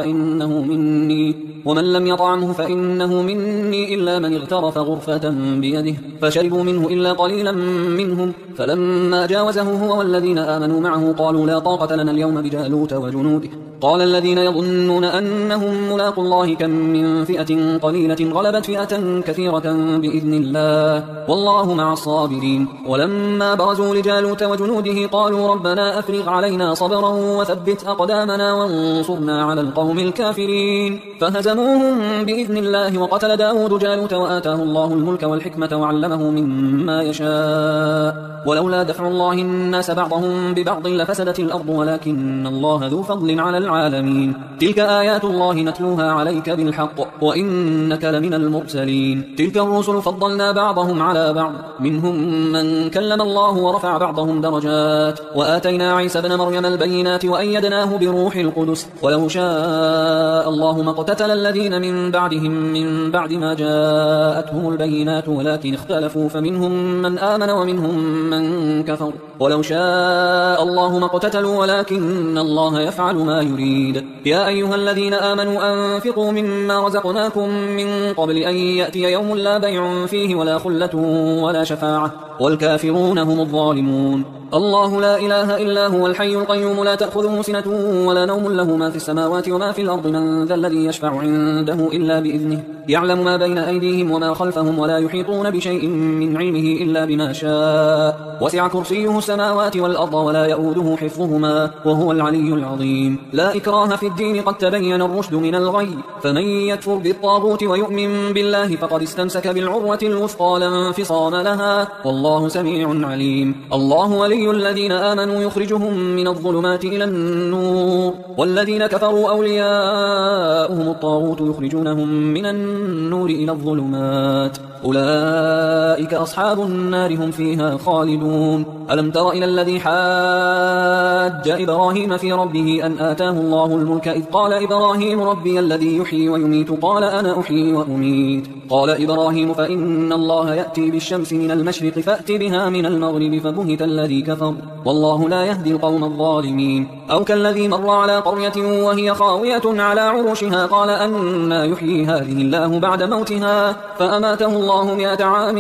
فإنه مني إلا من اغترف غرفة بيده فشربوا منه إلا قليلا منهم فلما جاوزه هو والذين آمنوا معه قالوا لا طاقة لنا اليوم بجالوت وجنوده قال الذين يظنون أنهم ملاقوا الله كم من فئة قليلة غلبت فئة كثيرة بإذن الله والله مع الصابرين. ولما برزوا لجالوت وجنوده قالوا ربنا أفرغ علينا صبرا وثبت أقدامنا وانصرنا على القوم الكافرين فهزموهم بإذن الله. وقتل داود جالوت وآتاه الله الملك والحكمة وعلمه مما يشاء ولولا دفع الله الناس بعضهم ببعض لفسدت الأرض ولكن الله ذو فضل على العالمين. تلك آيات الله نتلوها عليك بالحق وإنك لمن المرسلين. تلك الرسل فضلنا بعضهم على بعض منهم من كلم الله ورفع بعضهم درجات وآتينا عيسى بن مريم البينات وأيدناه بروح القدس ولو شاء الله ما اقتتل الذين من بعدهم من بعد ما جاءتهم البينات ولكن اختلفوا فمنهم من آمن ومنهم من كفر ولو شاء الله ما اقتتلوا ولكن الله يفعل ما يريد. يا أيها الذين آمنوا أنفقوا مما رزقناكم من قبل أن يأتي يوم لا بيع فيه ولا خلة ولا شفاعة والكافرون هم الظالمون. الله لا إله إلا هو الحي القيوم لا تأخذه سنة ولا نوم له ما في السماوات وما في الأرض من ذا الذي يشفع عنده إلا بإذنه يعلم ما بين أيديهم وما خلفهم ولا يحيطون بشيء من علمه إلا بما شاء وسع كرسيه السماوات والأرض ولا يؤوده حفظهما وهو العلي العظيم. لا إكراه في الدين قد تبين الرشد من الغي فمن يكفر بالطاغوت ويؤمن بالله فقد استمسك بالعروة الوثقى لا انفصام لها والله سميع عليم. الله ولي الذين آمنوا يخرجهم من الظلمات إلى النور والذين كفروا أولياؤهم الطاغوت يخرجونهم من النور إلى الظلمات أولئك أصحاب النار هم فيها خالدون. ألم تر إلى الذي حاج إبراهيم في ربه أن آتاه الله الملك إذ قال إبراهيم ربي الذي يحيي ويميت قال أنا أحيي وأميت قال إبراهيم فإن الله يأتي بالشمس من المشرق فأت بها من المغرب فبهت الذي كفر والله لا يهدي القوم الظالمين. أو كالذي مر على قرية وهي خاوية على عروشها قال أنى يحيي هذه الله بعد موتها فأماته الله 100 عام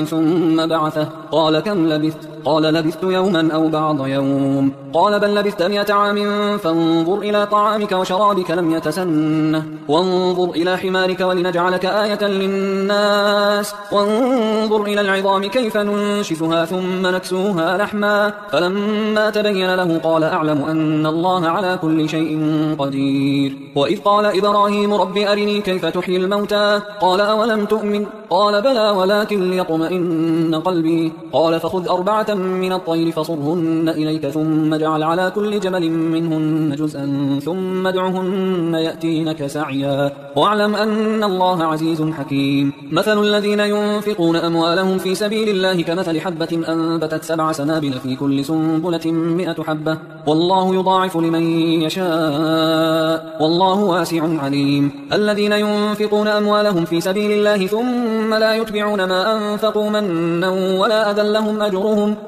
ثم بعثه قال كم لبثت قال لبثت يوما أو بعض يوم قال بل لبثت 100 عام فانظر إلى طعامك وشرابك لم يتسنه وانظر إلى حمارك ولنجعلك آية للناس وانظر إلى العظام كيف ننشفها ثم نكسوها لحما فلما تبين له قال أعلم أن الله على كل شيء قدير. وإذ قال إبراهيم رب أرني كيف تحيي الموتى قال أولم تؤمن قال بلى ولكن ليطمئن قلبي قال فخذ 4 من الطير فصرهن إليك ثم اجعل على كل جبل منهن جزءا ثم ادعهن يأتينك سعيا واعلم أن الله عزيز حكيم. مثل الذين ينفقون أموالهم في سبيل الله كمثل حبة أنبتت 7 سنابل في كل سنبلة 100 حبة والله يضاعف لمن يشاء والله واسع عليم. الذين ينفقون أموالهم في سبيل الله ثم لا يتبعون ما أنفقوا منا ولا أذى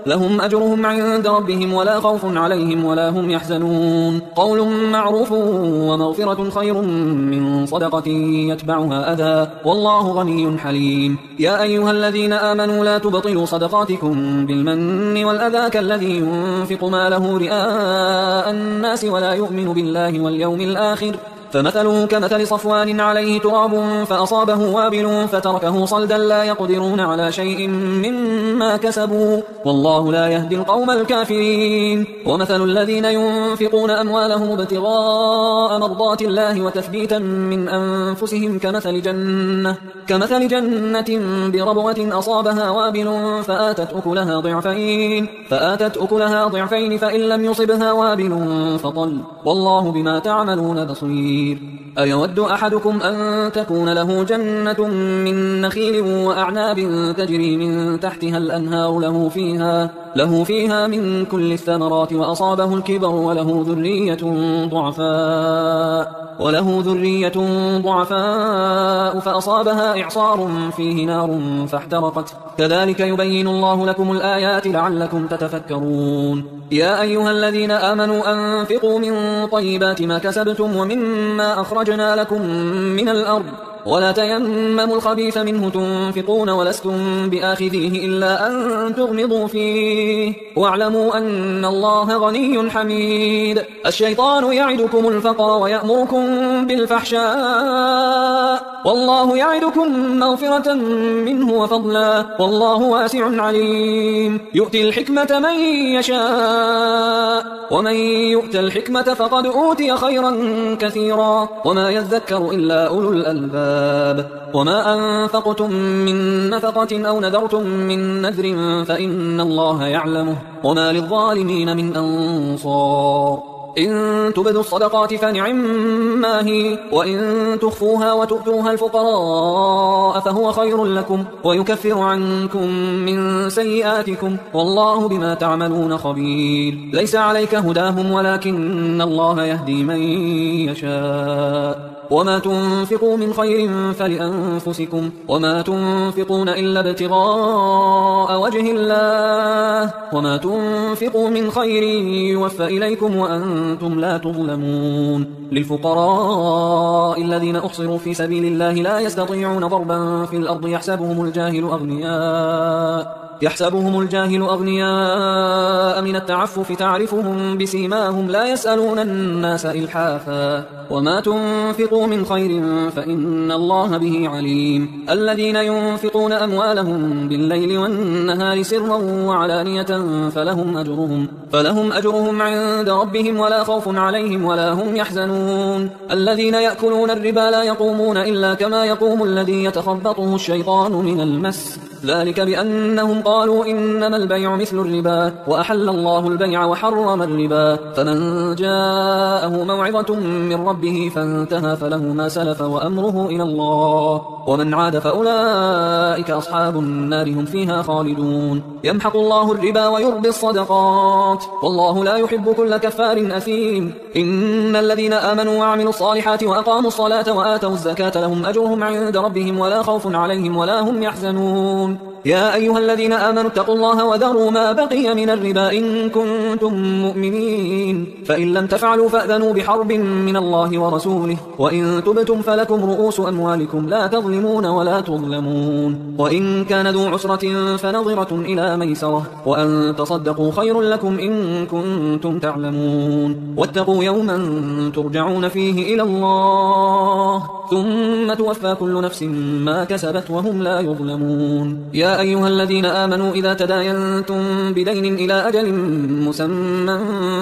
لهم أجرهم عند ربهم ولا خوف عليهم ولا هم يحزنون. قول معروف ومغفرة خير من صدقة يتبعها أذى والله غني حليم. يا أيها الذين آمنوا لا تبطلوا صدقاتكم بالمن والأذى كالذي ينفق ماله رئاء الناس ولا يؤمن بالله واليوم الآخر فمثله كمثل صفوان عليه تراب فأصابه وابل فتركه صلدا لا يقدرون على شيء مما كسبوا والله لا يهدي القوم الكافرين. ومثل الذين ينفقون أموالهم ابتغاء مرضات الله وتثبيتا من أنفسهم كمثل جنة بربوة أصابها وابل فآتت أكلها ضعفين فإن لم يصبها وابل فطل والله بما تعملون بصير. أيود أحدكم أن تكون له جنة من نخيل وأعناب تجري من تحتها الأنهار له فيها من كل الثمرات وأصابه الكبر وله ذرية ضعفاء فأصابها إعصار فيه نار فاحترقت كذلك يبين الله لكم الآيات لعلكم تتفكرون. يا أيها الذين آمنوا أنفقوا من طيبات ما كسبتم ومما أخرجنا لكم من الأرض ولا تيمموا الخبيث منه تنفقون ولستم بآخذيه إلا أن تغمضوا فيه واعلموا أن الله غني حميد. الشيطان يعدكم الفقر ويأمركم بالفحشاء والله يعدكم مغفرة منه وفضلا والله واسع عليم. يؤتي الحكمة من يشاء ومن يؤت الحكمة فقد أوتي خيرا كثيرا وما يذكر إلا أولو الألباب. وما أنفقتم من نفقة أو نذرتم من نذر فإن الله يعلمه وما للظالمين من أنصار. إن تبدوا الصدقات فنعما هي وإن تخفوها وتؤتوها الفقراء فهو خير لكم ويكفر عنكم من سيئاتكم والله بما تعملون خبير. ليس عليك هداهم ولكن الله يهدي من يشاء وما تنفقوا من خير فلأنفسكم وما تنفقون إلا ابتغاء وجه الله وما تنفقوا من خير يوفى إليكم وأنتم لا تظلمون. للفقراء الذين أحصروا في سبيل الله لا يستطيعون ضربا في الأرض يحسبهم الجاهل أغنياء من التعفف تعرفهم بسيماهم لا يسألون الناس إلحافا وما تنفقوا من خير فإن الله به عليم. الذين ينفقون أموالهم بالليل والنهار سرا وعلانية فلهم أجرهم عند ربهم ولا خوف عليهم ولا هم يحزنون. الذين يأكلون الربا لا يقومون إلا كما يقوم الذي يتخبطه الشيطان من المس ذلك بأنهم قالوا إنما البيع مثل الربا وأحل الله البيع وحرم الربا، فمن جاءه موعظة من ربه فانتهى فله ما سلف وأمره إلى الله، ومن عاد فأولئك أصحاب النار هم فيها خالدون. يمحق الله الربا ويربي الصدقات، والله لا يحب كل كفار أثيم. إن الذين آمنوا وعملوا الصالحات وأقاموا الصلاة وآتوا الزكاة لهم أجرهم عند ربهم ولا خوف عليهم ولا هم يحزنون. يا أيها الذين آمنوا اتقوا الله وذروا ما بقي من الربا إن كنتم مؤمنين، فإن لم تفعلوا فأذنوا بحرب من الله ورسوله، وإن تبتم فلكم رؤوس أموالكم لا تظلمون ولا تظلمون، وإن كان ذو عسرة فنظرة إلى ميسرة، وأن تصدقوا خير لكم إن كنتم تعلمون. واتقوا يوما ترجعون فيه إلى الله ثم توفى كل نفس ما كسبت وهم لا يظلمون. يا أيها الذين آمنوا إذا تداينتم بدين إلى أجل مسمى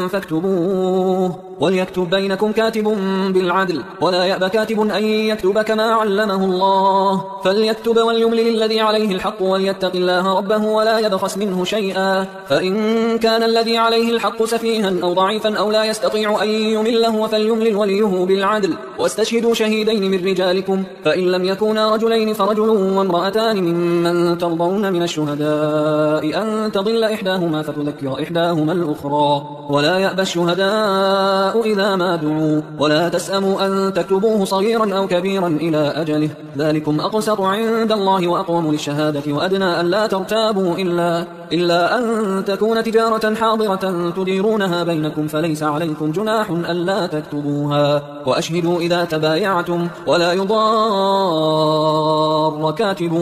فاكتبوه، وليكتب بينكم كاتب بالعدل ولا يأبى كاتب أن يكتب كما علمه الله، فليكتب وليملل الذي عليه الحق وليتق الله ربه ولا يبخس منه شيئا، فإن كان الذي عليه الحق سفيها أو ضعيفا أو لا يستطيع أن يمله فليملل وليه بالعدل، واستشهدوا شهيدين من رجالكم، فإن لم يكونا رجلين فرجل وامرأتان ممن ترضون من الشهداء أن تضل إحداهما فتذكر إحداهما الأخرى، ولا يأبى الشهداء إذا ما دعوا، ولا تسأموا أن تكتبوه صغيرا أو كبيرا إلى أجله، ذلكم أقسط عند الله وأقوم للشهادة وأدنى أن لا ترتابوا إلا أن تكون تجارة حاضرة تديرونها بينكم فليس عليكم جناح ألا تكتبوها، وأشهدوا إذا تبايعتم، ولا يضار كاتب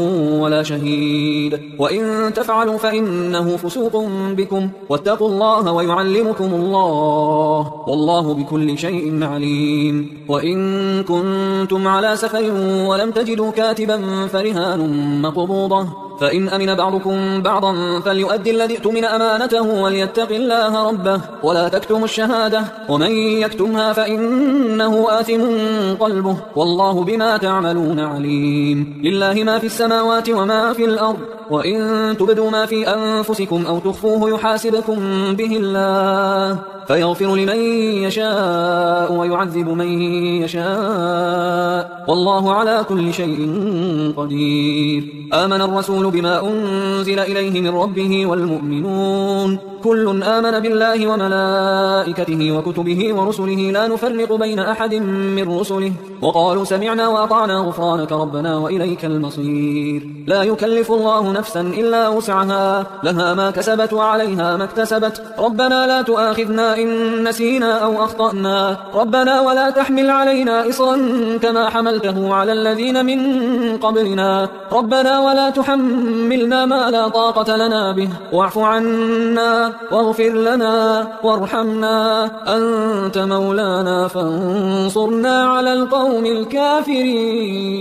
ولا شهيد، وإن تفعلوا فإنه فسوق بكم، واتقوا الله ويعلمكم الله والله بكل شيء عليم. وإن كنتم على سفر ولم تجدوا كاتبا فرهان مقبوضة، فإن أمن بعضكم بعضا فليؤدي الذي اؤتمن أمانته وليتق الله ربه ولا تكتموا الشهادة، ومن يكتمها فإنه آثم قلبه والله بما تعملون عليم. لله ما في السماوات وما في الأرض، وإن تبدوا ما في أنفسكم أو تخفوه يحاسبكم به الله فيغفر لمن يشاء ويعذب من يشاء والله على كل شيء قدير. آمن الرسول بما أنزل إليه من ربه والمؤمنون كل آمن بالله وملائكته وكتبه ورسله لا نفرق بين أحد من رسله وقالوا سمعنا وأطعنا غفرانك ربنا وإليك المصير. لا يكلف الله نفسا إلا وسعها لها ما كسبت وعليها ما اكتسبت ربنا لا تؤاخذنا إن نسينا أو أخطأنا ربنا ولا تحمل علينا إصرا كما حملته على الذين من قبلنا ربنا ولا تحملنا ما لا طاقة لنا به واعف عنا واغفر لنا وارحمنا أنت مولانا فانصرنا على القوم الكافرين.